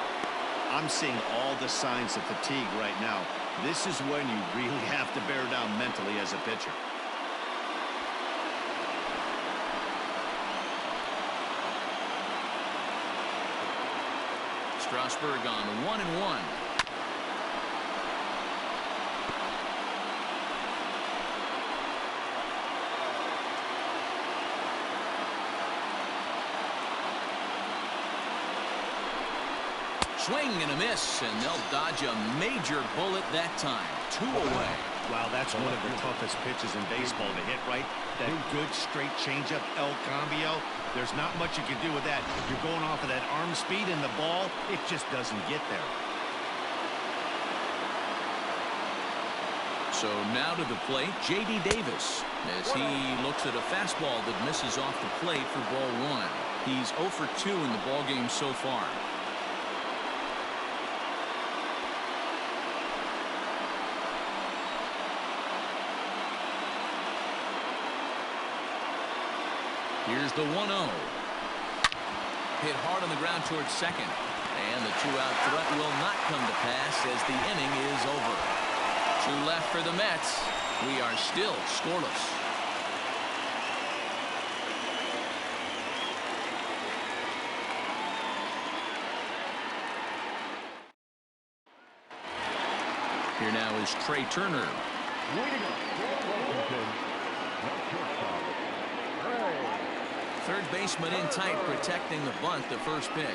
I'm seeing all the signs of fatigue right now. This is when you really have to bear down mentally as a pitcher. Strasburg on 1-1. Swing and a miss, and they'll dodge a major bullet that time. 2 away. Wow, that's one of the toughest pitches in baseball to hit, right? That good straight changeup, El Cambio. There's not much you can do with that. You're going off of that arm speed, and the ball, it just doesn't get there. So now to the plate, J.D. Davis, as he looks at a fastball that misses off the plate for ball 1. He's 0 for 2 in the ballgame so far. Here's the 1-0. Hit hard on the ground towards second. And the 2-out threat will not come to pass as the inning is over. Two left for the Mets. We are still scoreless. Here now is Trey Turner. Third baseman in tight, protecting the bunt, the first pitch.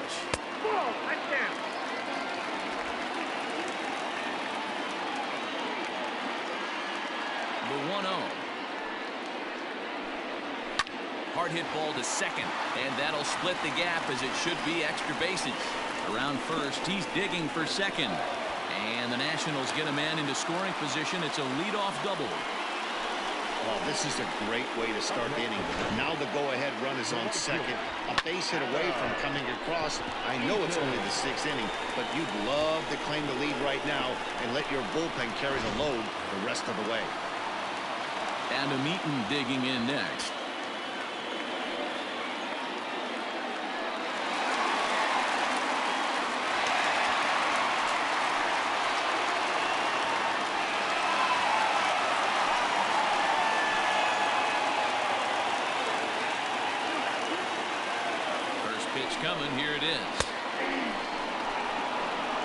The 1-0. Hard hit ball to second, and that'll split the gap as it should be extra bases. Around first, he's digging for second. And the Nationals get a man into scoring position. It's a leadoff double. Well, this is a great way to start the inning. Now the go-ahead run is on second. A base hit away from coming across. I know it's only the 6th inning, but you'd love to claim the lead right now and let your bullpen carry the load the rest of the way. And a Meaton digging in next. Pitch coming. Here it is.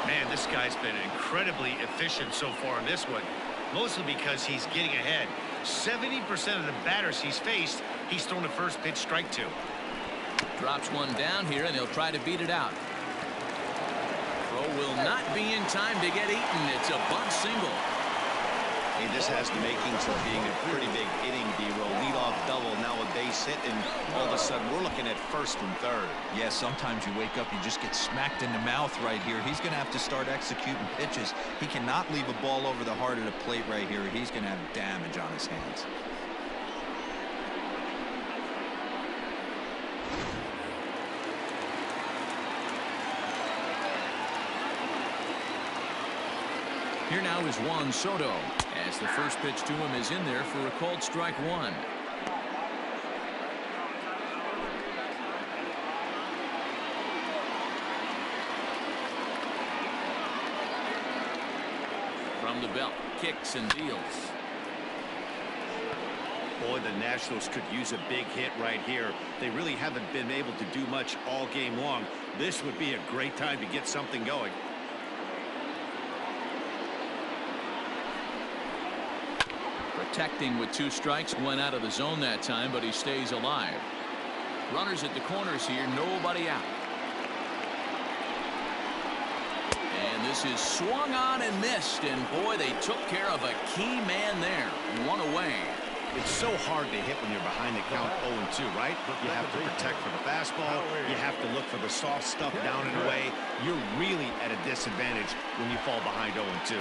Man, this guy's been incredibly efficient so far in this one, mostly because he's getting ahead. 70% of the batters he's faced, he's thrown the first pitch strike to. Drops one down here, and he'll try to beat it out. Throw will not be in time to get eaten. It's a bunt single. Hey, this has the makings of being a pretty big inning, D-roll. Leadoff double, now a base hit, and all of a sudden we're looking at first and third. Yeah, sometimes you wake up, you just get smacked in the mouth right here. He's going to have to start executing pitches. He cannot leave a ball over the heart of the plate right here. He's going to have damage on his hands. Here now is Juan Soto, as the first pitch to him is in there for a called strike one. From the belt, kicks and deals. Boy, the Nationals could use a big hit right here. They really haven't been able to do much all game long. This would be a great time to get something going. Protecting with 2 strikes, went out of the zone that time, but he stays alive. Runners at the corners here, nobody out. And this is swung on and missed, and boy, they took care of a key man there. 1 away. It's so hard to hit when you're behind the count 0-2, right? You have to protect for the fastball. You have to look for the soft stuff down and away. You're really at a disadvantage when you fall behind 0-2.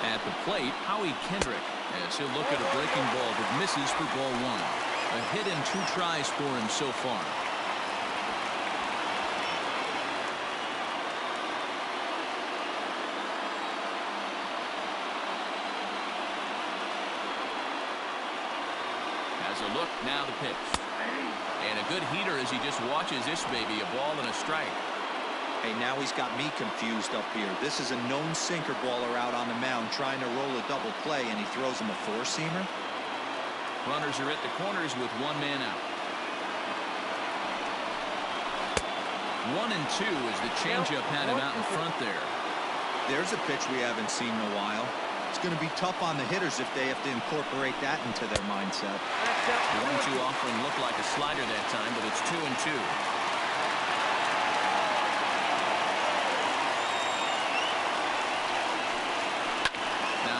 At the plate, Howie Kendrick, as he'll look at a breaking ball that misses for ball 1. A hit in 2 tries for him so far. Has a look, now the pitch. And a good heater as he just watches this baby, a ball and a strike. Hey, now he's got me confused up here. This is a known sinker baller out on the mound trying to roll a double play, and he throws him a 4-seamer. Runners are at the corners with 1 man out. 1-2 as the changeup had him out in front there. There's a pitch we haven't seen in a while. It's going to be tough on the hitters if they have to incorporate that into their mindset. The 1-2 offering looked like a slider that time, but it's 2-2.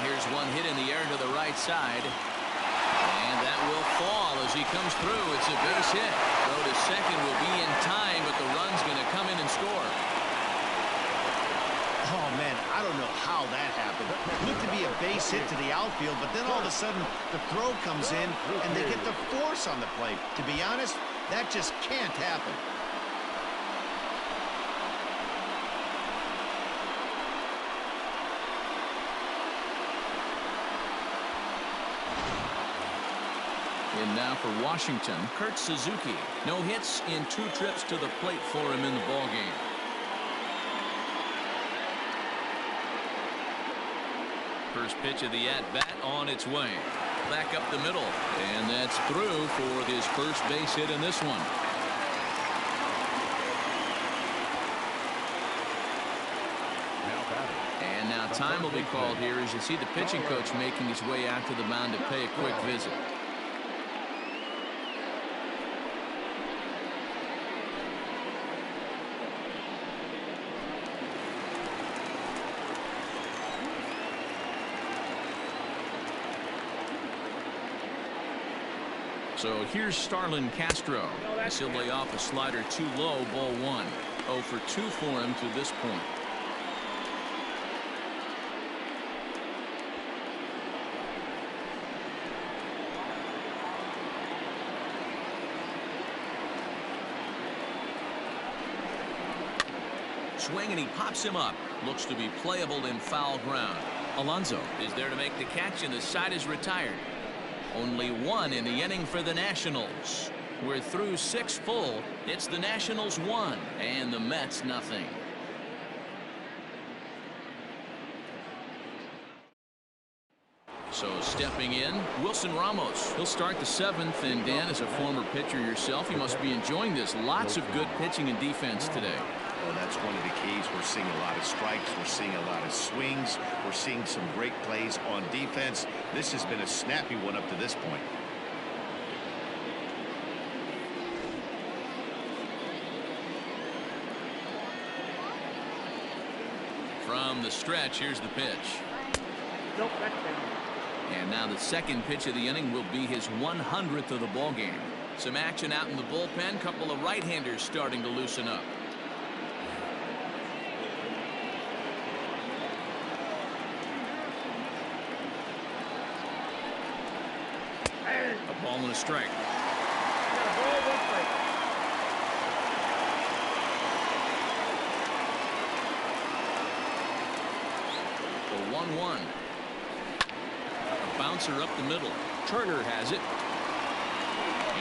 Here's one hit in the air to the right side. And that will fall as he comes through. It's a base hit. Throw to second will be in time, but the run's going to come in and score. Oh, man, I don't know how that happened. Looked to be a base hit to the outfield, but then all of a sudden the throw comes in and they get the force on the plate. To be honest, that just can't happen. And now for Washington, Kurt Suzuki. No hits in 2 trips to the plate for him in the ballgame. First pitch of the at-bat on its way. Back up the middle. And that's through for his first base hit in this one. And now time will be called here as you see the pitching coach making his way out to the mound to pay a quick visit. So here's Starlin Castro. He'll lay off a slider too low, ball 1. 0 for 2 for him to this point. Swing and he pops him up. Looks to be playable in foul ground. Alonso is there to make the catch and the side is retired. Only 1 in the inning for the Nationals. We're through 6 full. It's the Nationals 1 and the Mets nothing. So stepping in, Wilson Ramos. He'll start the 7th. And Dan, as a former pitcher yourself, you must be enjoying this. Lots of good pitching and defense today. Well, that's one of the keys. We're seeing a lot of strikes. We're seeing a lot of swings. We're seeing some great plays on defense. This has been a snappy one up to this point. From the stretch, here's the pitch. Nope, that's it. And now the second pitch of the inning will be his 100th of the ball game. Some action out in the bullpen. Couple of right-handers starting to loosen up. A ball and a strike. The 1-1. A bouncer up the middle. Turner has it.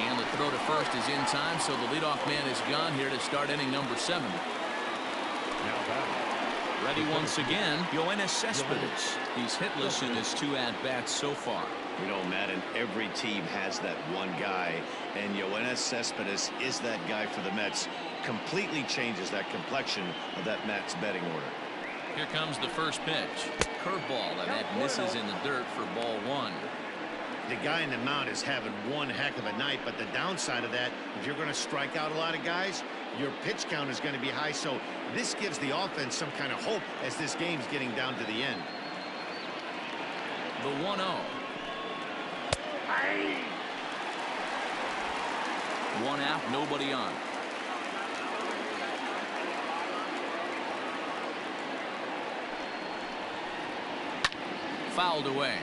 And the throw to first is in time, so the leadoff man is gone here to start inning number 7. Ready once again, Yoenis Cespedes. He's hitless in his 2 at-bats so far. You know, Madden, every team has that one guy, and Yoenis Cespedes is that guy for the Mets. Completely changes that complexion of that Mets betting order. Here comes the first pitch. Curveball, and that misses in the dirt for ball 1. The guy in the mound is having one heck of a night, but the downside of that, if you're going to strike out a lot of guys, your pitch count is going to be high. So this gives the offense some kind of hope as this game's getting down to the end. The 1-0. 1 out, nobody on. Fouled away.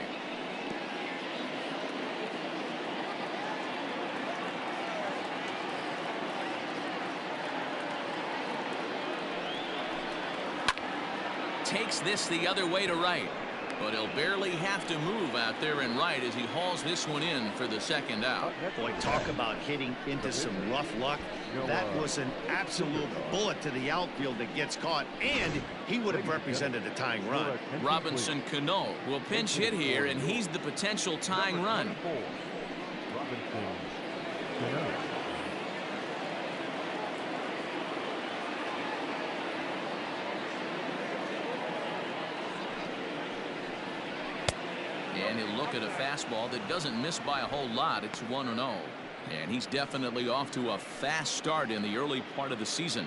Takes this the other way to right, but he'll barely have to move out there in right as he hauls this one in for the second out. Boy, talk about hitting into some rough luck. That was an absolute bullet to the outfield that gets caught, and he would have represented a tying run. Robinson Cano will pinch hit here, and he's the potential tying run. And he'll look at a fastball that doesn't miss by a whole lot. It's 1-0. And he's definitely off to a fast start in the early part of the season.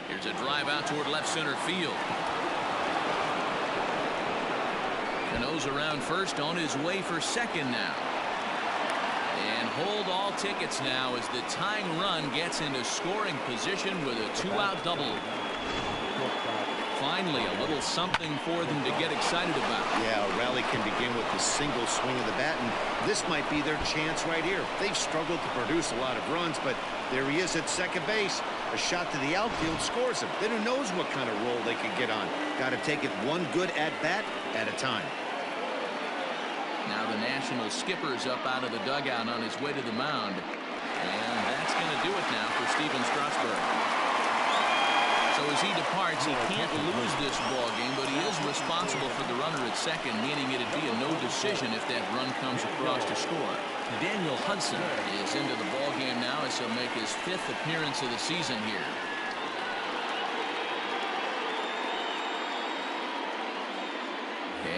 Here's a drive out toward left center field. Cano's around first, on his way for second now. And hold all tickets now as the tying run gets into scoring position with a 2-out double. Finally, a little something for them to get excited about. Yeah, a rally can begin with a single swing of the bat, and this might be their chance right here. They've struggled to produce a lot of runs, but there he is at second base. A shot to the outfield scores him. Then who knows what kind of roll they could get on. Got to take it one good at-bat at a time. Now the National skipper's up out of the dugout on his way to the mound. And that's going to do it now for Steven Strasburg. So as he departs, he can't lose this ball game, but he is responsible for the runner at second, meaning it'd be a no decision if that run comes across to score. Daniel Hudson is into the ball game now as he'll make his 5th appearance of the season here.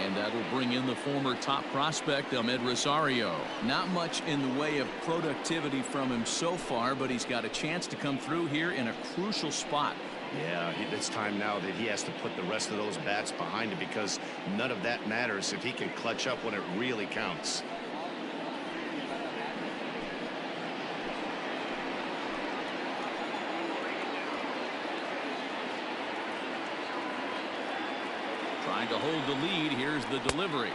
And that'll bring in the former top prospect, Ahmed Rosario. Not much in the way of productivity from him so far, but he's got a chance to come through here in a crucial spot. Yeah, it's time now that he has to put the rest of those bats behind him, because none of that matters if he can clutch up when it really counts. Trying to hold the lead. Here's the delivery.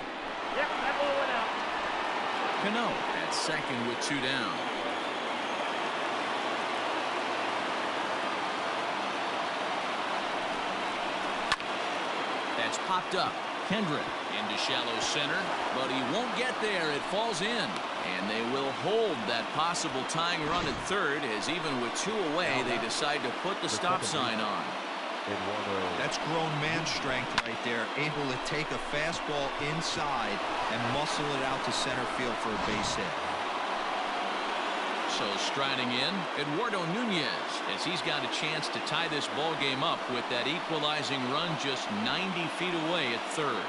Yep, that ball went out. Cano at second with 2 down. That's popped up. Kendrick into shallow center, but he won't get there. It falls in, and they will hold that possible tying run at third, as even with 2 away, they decide to put the stop sign on. That's grown man strength right there, able to take a fastball inside and muscle it out to center field for a base hit. So striding in, Eduardo Nunez, as he's got a chance to tie this ball game up with that equalizing run just 90 feet away at third.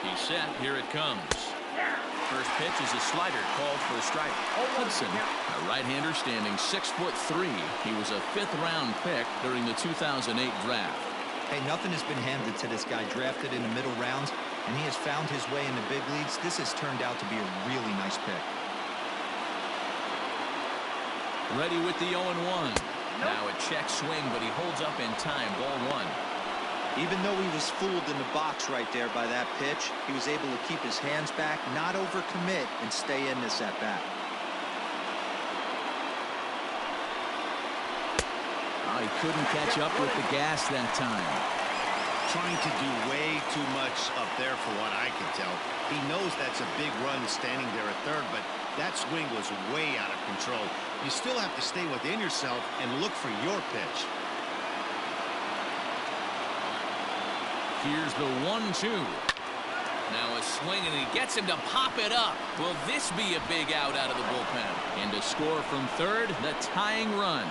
He's set. Here it comes. First pitch is a slider called for a strike. Hudson, a right-hander standing 6'3". He was a 5th-round pick during the 2008 draft. Hey, nothing has been handed to this guy. Drafted in the middle rounds, and he has found his way in the big leagues. This has turned out to be a really nice pick. Ready with the 0-1. Now a check swing, but he holds up in time. Ball 1. Even though he was fooled in the box right there by that pitch, he was able to keep his hands back, not overcommit, and stay in this at-bat. Oh, he couldn't catch up with the gas that time. Trying to do way too much up there for what I can tell. He knows that's a big run standing there at third, but that swing was way out of control. You still have to stay within yourself and look for your pitch. Here's the 1-2. Now a swing, and he gets him to pop it up. Will this be a big out of the bullpen? And to score from third, the tying run.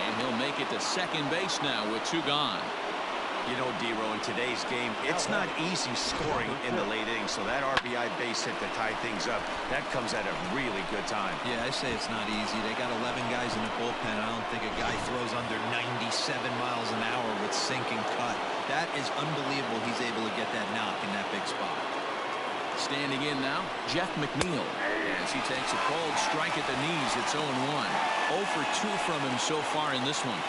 And he'll make it to second base now with 2 gone. You know, D-Row, in today's game, it's not easy scoring in the late innings, so that RBI base hit to tie things up, that comes at a really good time. Yeah, I say it's not easy. They got 11 guys in the bullpen. I don't think a guy throws under 97 miles an hour with sinking cut. That is unbelievable. He's able to get that knock in that big spot. Standing in now, Jeff McNeil. As he takes a cold strike at the knees, it's 0-1. 0 for 2 from him so far in this one.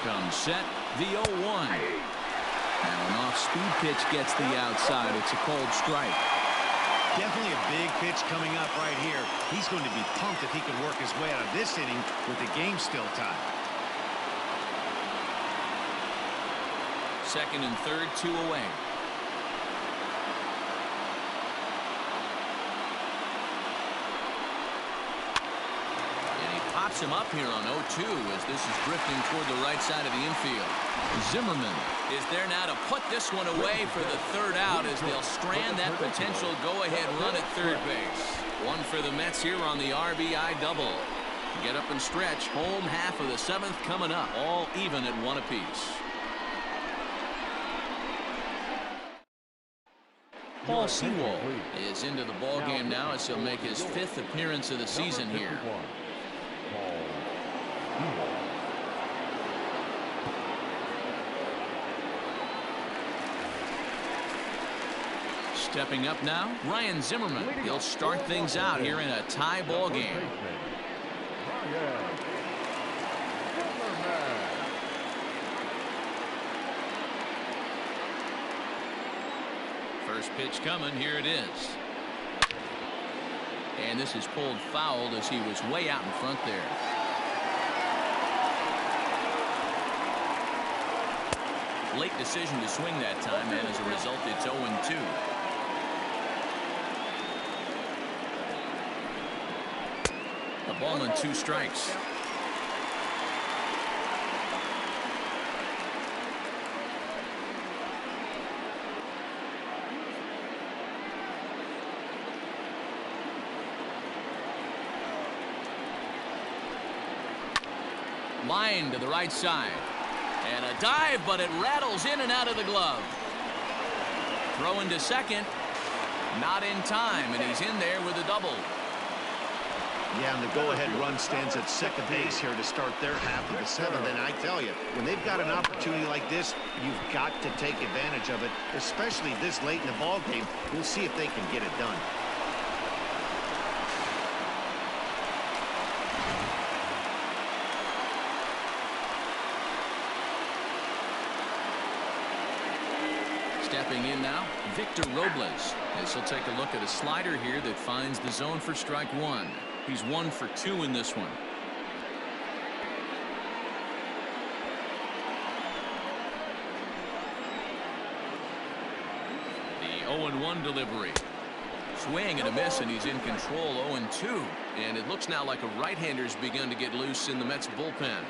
Comes set, the 0-1. Now an off-speed pitch gets the outside. It's a cold strike. Definitely a big pitch coming up right here. He's going to be pumped if he can work his way out of this inning with the game still tied. Second and third, 2 away. Pops him up here on 0-2 as this is drifting toward the right side of the infield. Zimmerman is there now to put this one away for the third out as they'll strand that potential go-ahead run at third base. 1 for the Mets here on the RBI double. Get up and stretch. Home half of the 7th coming up. All even at 1 apiece. Paul Sewell is into the ball game now as he'll make his 5th appearance of the season here. Stepping up now, Ryan Zimmerman. He'll start things out here in a tie ball game. First pitch coming. Here it is. And this is pulled foul as he was way out in front there. Late decision to swing that time, and as a result, it's 0-2. The ball and 2 strikes. Line to the right side. And a dive, but it rattles in and out of the glove. Throwing to second. Not in time, and he's in there with a double. Yeah, and the go-ahead run stands at second base here to start their half of the 7th. And I tell you, when they've got an opportunity like this, you've got to take advantage of it, especially this late in the ball game. We'll see if they can get it done. Stepping in now, Victor Robles. As he'll take a look at a slider here that finds the zone for strike 1. He's 1 for 2 in this one. The 0-1 delivery. Swing and a miss, and he's in control. 0-2. And it looks now like a right-hander's begun to get loose in the Mets bullpen.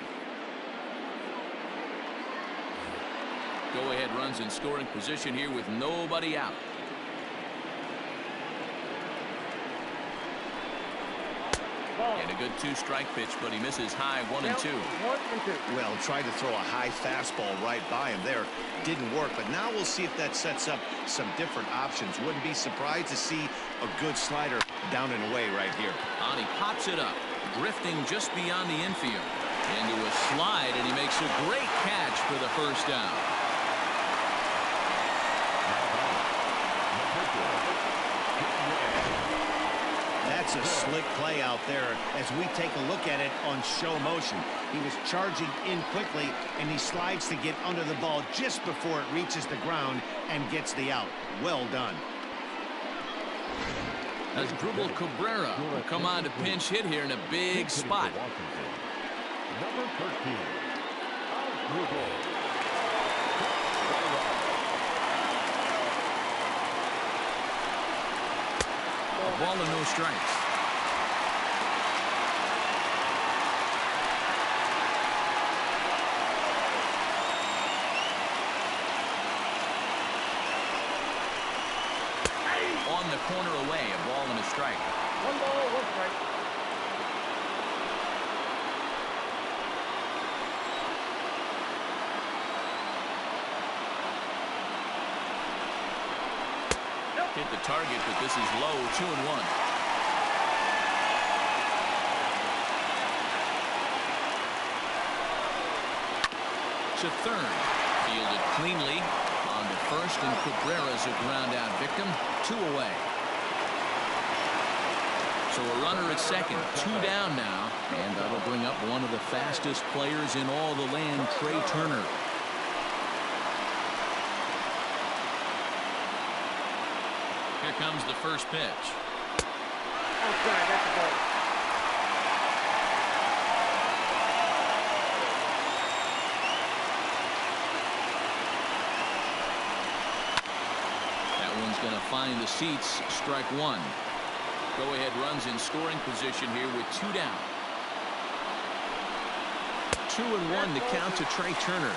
Go-ahead runs in scoring position here with nobody out. And a good 2-strike pitch, but he misses high 1-2. Well, tried to throw a high fastball right by him there. Didn't work, but now we'll see if that sets up some different options. Wouldn't be surprised to see a good slider down and away right here. And he pops it up, drifting just beyond the infield. Into a slide, and he makes a great catch for the first down. That's a slick play out there as we take a look at it on show motion. He was charging in quickly, and he slides to get under the ball just before it reaches the ground and gets the out. Well done. As Drupal Cabrera will come on to pinch hit here in a big spot. Number 13, Drupal. A ball and no strikes. On the corner away, a ball and a strike. 1 ball, 1 strike. Hit the target, but this is low. 2-1. To third. Fielded cleanly. On to first, and Cabrera's a ground out victim. 2 away. So a runner at second. 2 down now. And that'll bring up one of the fastest players in all the land, Trey Turner. Here comes the first pitch. Outside, that's a ball. That one's going to find the seats. Strike 1. Go-ahead runs in scoring position here with 2 down. 2-1 to count to Trey Turner.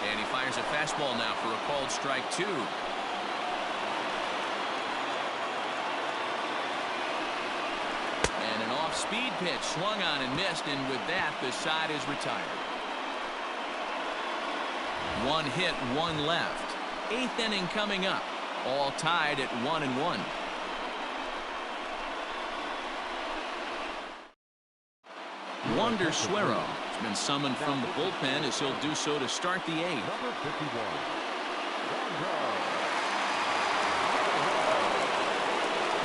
And he fires a fastball now for a called strike 2. And an off-speed pitch swung on and missed, and with that, the side is retired. 1 hit, 1 left. 8th inning coming up. All tied at 1-1. Wander Suero has been summoned from the bullpen as he'll do so to start the eighth. Number 51. Wander.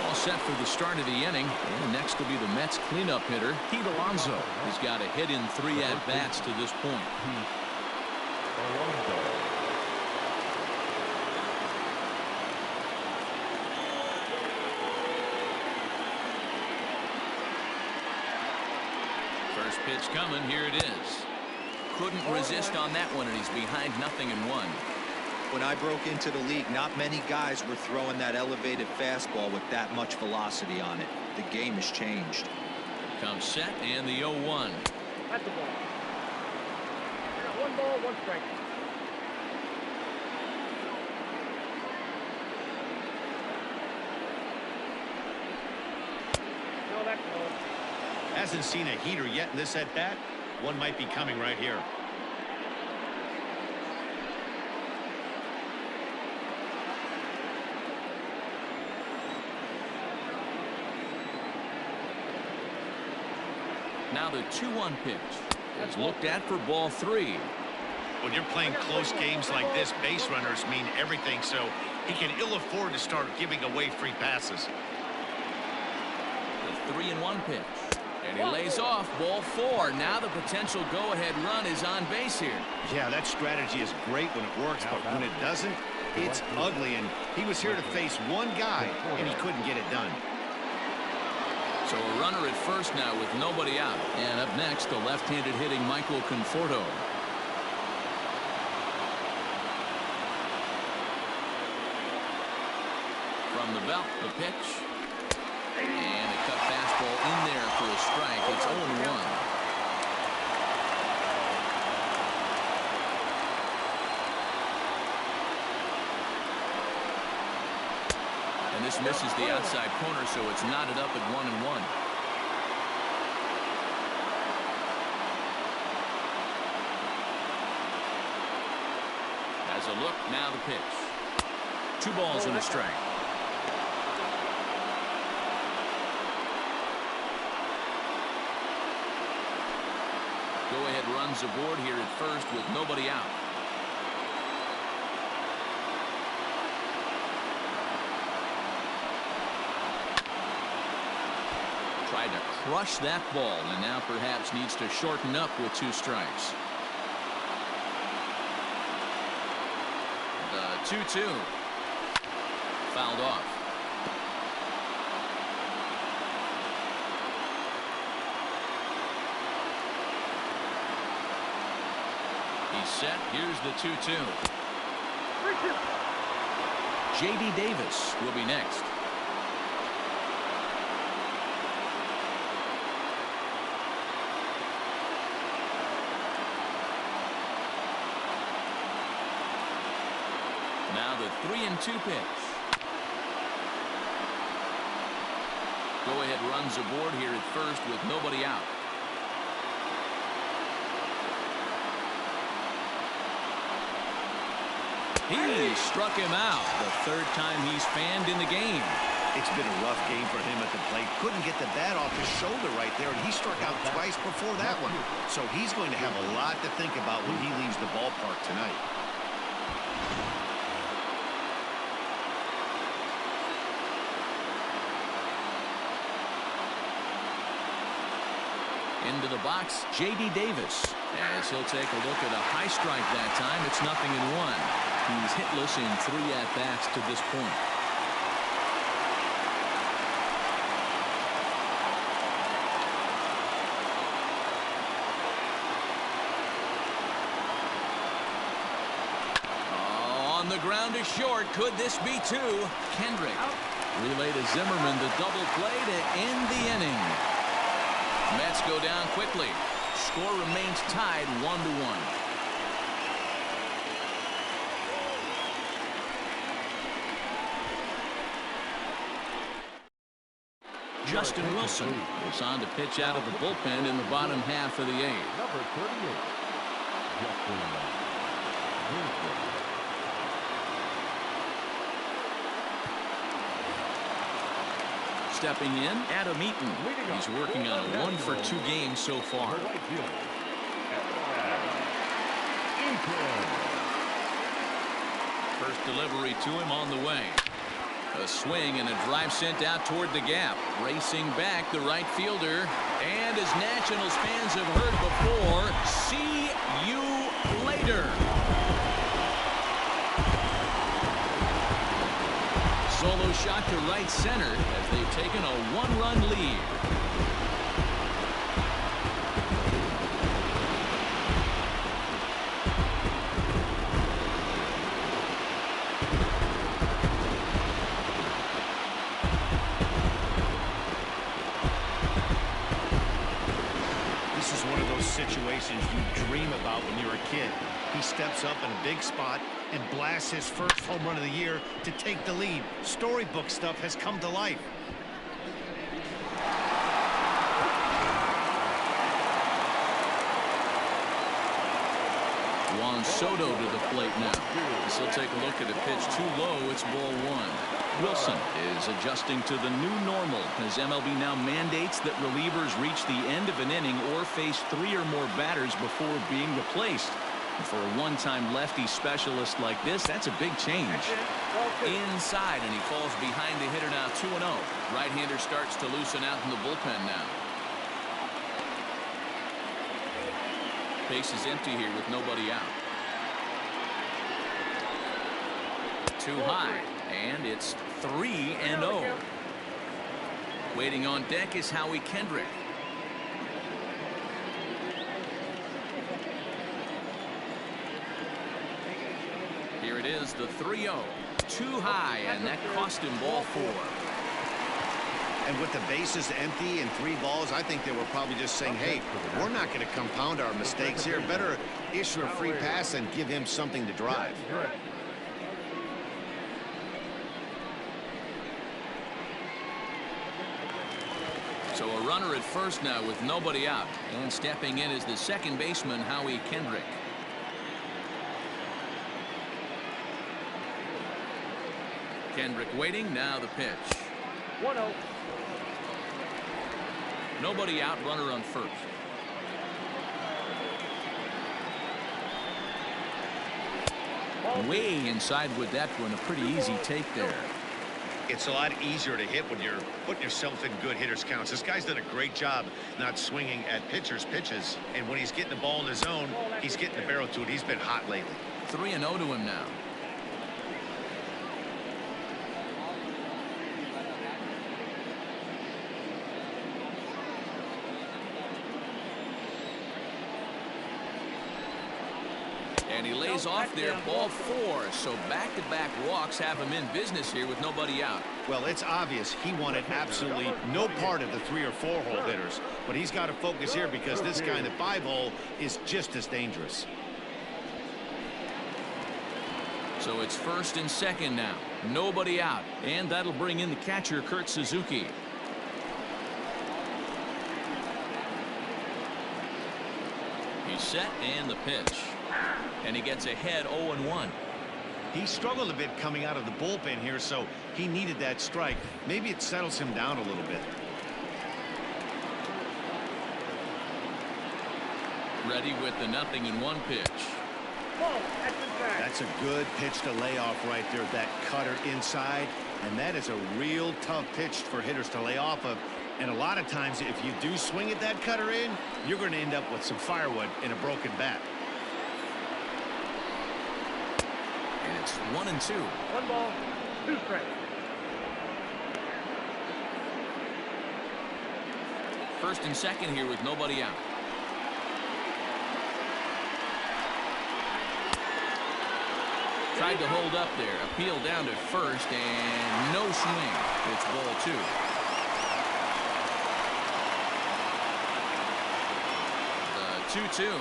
All set for the start of the inning. And next will be the Mets cleanup hitter, Pete Alonso. He's got a hit in 3 at-bats to this point. Alonso. First pitch coming. Here it is. Couldn't resist on that one, and he's behind 0-1. When I broke into the league, not many guys were throwing that elevated fastball with that much velocity on it. The game has changed. Comes set, and the 0-1. That's the ball. I got 1 ball, 1 strike. No, that's no. Hasn't seen a heater yet in this at bat. One might be coming right here. Now the 2-1 pitch is looked at for ball 3. When you're playing close games like this, base runners mean everything, so he can ill afford to start giving away free passes. The 3-1 pitch. And he lays off ball 4. Now the potential go-ahead run is on base here. Yeah, that strategy is great when it works, but when it doesn't, it's ugly. And he was here to face one guy, and he couldn't get it done. So a runner at first now with nobody out. And up next, the left-handed hitting Michael Conforto. From the belt, the pitch. And a cut fastball in there for a strike. It's 0-1. And this misses the outside corner, so it's knotted up at 1-1. As a look, now the pitch. 2 balls and a strike. Go-ahead runs aboard here at first with nobody out. Tried to crush that ball, and now perhaps needs to shorten up with 2 strikes. The 2-2. Fouled off. He's set. Here's the 2-2. J.D. Davis will be next. Now the 3-2 pitch. Go-ahead runs aboard here at first with nobody out. He struck him out. The 3rd time he's fanned in the game. It's been a rough game for him at the plate. Couldn't get the bat off his shoulder right there, and he struck out twice before that one. So he's going to have a lot to think about when he leaves the ballpark tonight. Into the box, J.D. Davis. As he'll take a look at a high strike that time, it's 0-1. He's hitless in 3 at-bats to this point. Oh, on the ground is short. Could this be 2? Kendrick relay to Zimmerman, the double play to end the inning. Mets go down quickly. Score remains tied 1-1. Justin Wilson is on to pitch out of the bullpen in the bottom half of the 8th. Number 38. Justin Wilson. stepping in, Adam Eaton. He's working on a 1-for-2 game so far. First delivery to him on the way. A swing and a drive sent out toward the gap. Racing back, the right fielder. And as Nationals fans have heard before, see you later. Solo shot to right center as they've taken a 1-run lead. This is one of those situations you dream about when you're a kid. He steps up in a big spot and blasts his first home run of the year to take the lead. Storybook stuff has come to life. Juan Soto to the plate now. As he'll take a look at a pitch too low. It's ball 1. Wilson is adjusting to the new normal as MLB now mandates that relievers reach the end of an inning or face 3 or more batters before being replaced. And for a one-time lefty specialist like this, that's a big change. Inside, and he falls behind the hitter now 2-0. Right-hander starts to loosen out in the bullpen now. Base is empty here with nobody out. Too high, and it's 3-0. Waiting on deck is Howie Kendrick. Here it is, the 3-0. Too high, and that cost him ball 4. And with the bases empty and 3 balls, I think they were probably just saying, hey, we're not going to compound our mistakes here. Better issue a free pass and give him something to drive. So a runner at first now with nobody out. And stepping in is the second baseman, Howie Kendrick. Kendrick waiting, now the pitch. 1-0. Nobody out, runner on first. Way inside with that one, a pretty easy take there. It's a lot easier to hit when you're putting yourself in good hitters' counts. This guy's done a great job not swinging at pitchers' pitches. And when he's getting the ball in his zone, he's getting the barrel to it. He's been hot lately. 3-0 to him now. And he lays off there, ball 4. So back-to-back walks have him in business here with nobody out. Well, it's obvious he wanted absolutely no part of the 3 or 4 hole hitters. But he's got to focus here because this guy in the 5 hole is just as dangerous. So it's first and second now. Nobody out. And that'll bring in the catcher, Kurt Suzuki. He's set and the pitch. And he gets ahead 0-1. He struggled a bit coming out of the bullpen here, so he needed that strike. Maybe it settles him down a little bit. Ready with the 0-1 pitch. That's a good pitch to lay off right there, that cutter inside. And that is a real tough pitch for hitters to lay off of. And a lot of times, if you do swing at that cutter in, you're going to end up with some firewood in a broken bat. And it's 1-2. 1 ball, 2 strikes. First and second here with nobody out. Tried to hold up there. Appeal down to first and no swing. It's ball 2. The 2-2.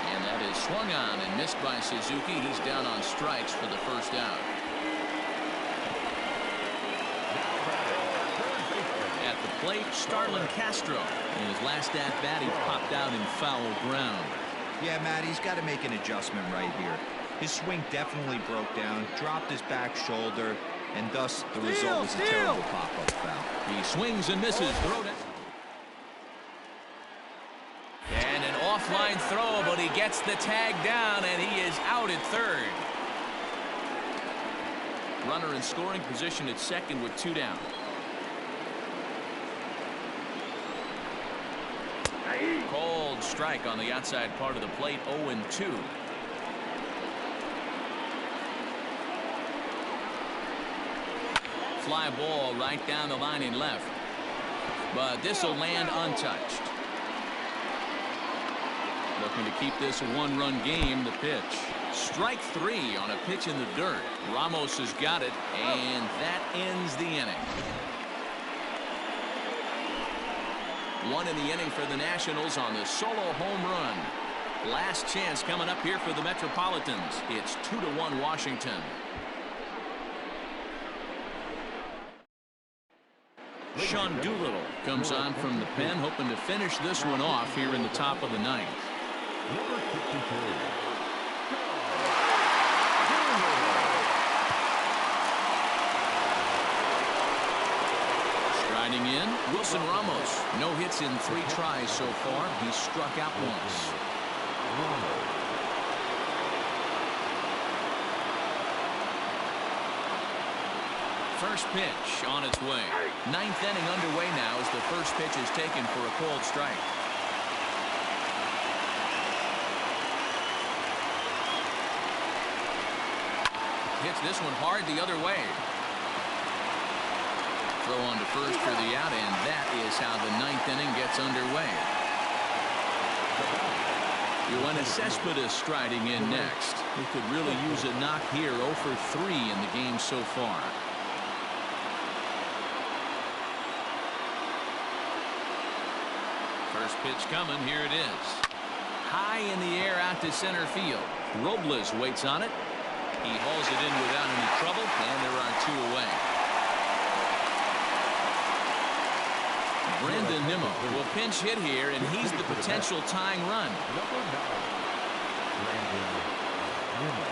And that is swung on and missed by Suzuki. He's down on strikes for the first out. At the plate, Starlin Castro. In his last at-bat, he popped out in foul ground. Yeah, Matt, he's got to make an adjustment right here. His swing definitely broke down, dropped his back shoulder, and thus the result was a terrible pop-up foul. He swings and misses. Throw down. And an offline throw, but he gets the tag down, and he is out at third. Runner in scoring position at second with 2 down. Cold strike on the outside part of the plate, 0-2. Fly ball right down the line in left. But this will land untouched. Looking to keep this a 1-run game. The pitch. Strike 3 on a pitch in the dirt. Ramos has got it, and that ends the inning. 1 in the inning for the Nationals on the solo home run. Last chance coming up here for the Metropolitans. It's 2-1 Washington. Sean Doolittle comes on from the pen, hoping to finish this one off here in the top of the 9th. Number 62. Striding in, Wilson Ramos. No hits in 3 tries so far. He's struck out once. First pitch on its way. 9th inning underway now as the first pitch is taken for a cold strike. Hits this one hard the other way. Throw on to first for the out, and that is how the 9th inning gets underway. Yoenis Cespedes striding in next. He could really use a knock here. 0 for 3 in the game so far. First pitch coming. Here it is. High in the air out to center field. Robles waits on it. He hauls it in without any trouble, and there are 2 away. Brandon Nimmo will pinch hit here, and he's the potential tying run. Number 9. Brandon Nimmo.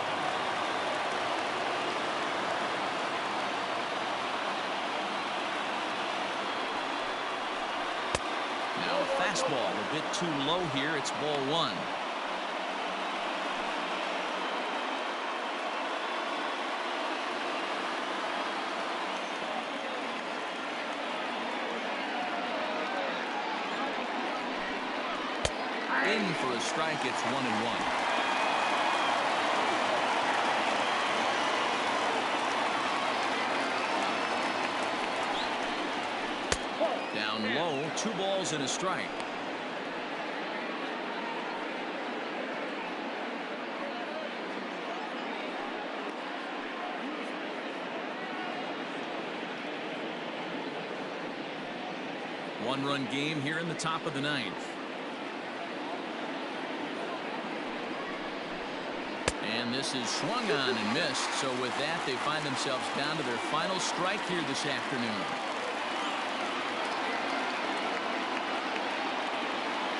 Now a fastball a bit too low here. It's ball 1. In for a strike. It's 1-1. Down low, 2 balls and a strike. One-run game here in the top of the 9th. And this is swung on and missed. So with that, they find themselves down to their final strike here this afternoon.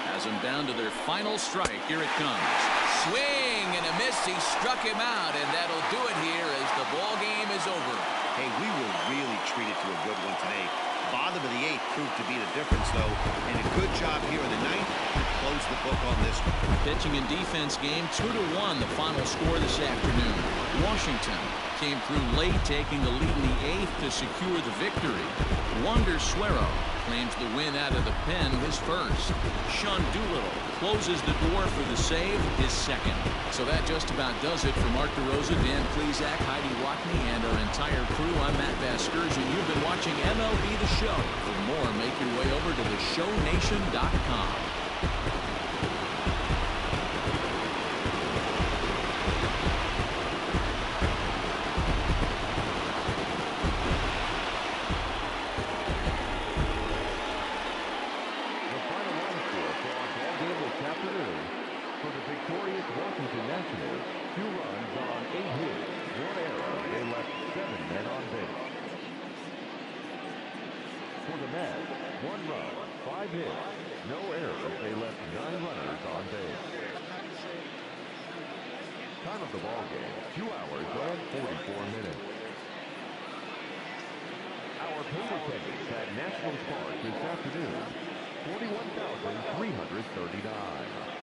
Has them down to their final strike. Here it comes. Swing and a miss. He struck him out, and that'll do it here as the ball game is over. Hey, we were really treated to a good one today. Bottom of the 8th proved to be the difference, though, and a good job here in the 9th to close the book on this one. Pitching and defense game, 2-1, the final score this afternoon. Washington came through late, taking the lead in the 8th to secure the victory. Wander Suero claims the win out of the pen, his first. Sean Doolittle closes the door for the save, his second. So that just about does it for Mark DeRosa, Dan Plesac, Heidi Watney, and our entire crew. I'm Matt Vasgersian. You've been watching MLB The Show. For more, make your way over to theshownation.com. For the victorious Washington Nationals, 2 runs on 8 hits, 1 error. They left 7 men on base. For the Mets, 1 run, 5 hits, no errors. They left 9 runners on base. Time of the ball game, 2 hours and 44 minutes. Our paid attendance at Nationals Park this afternoon, 41,339.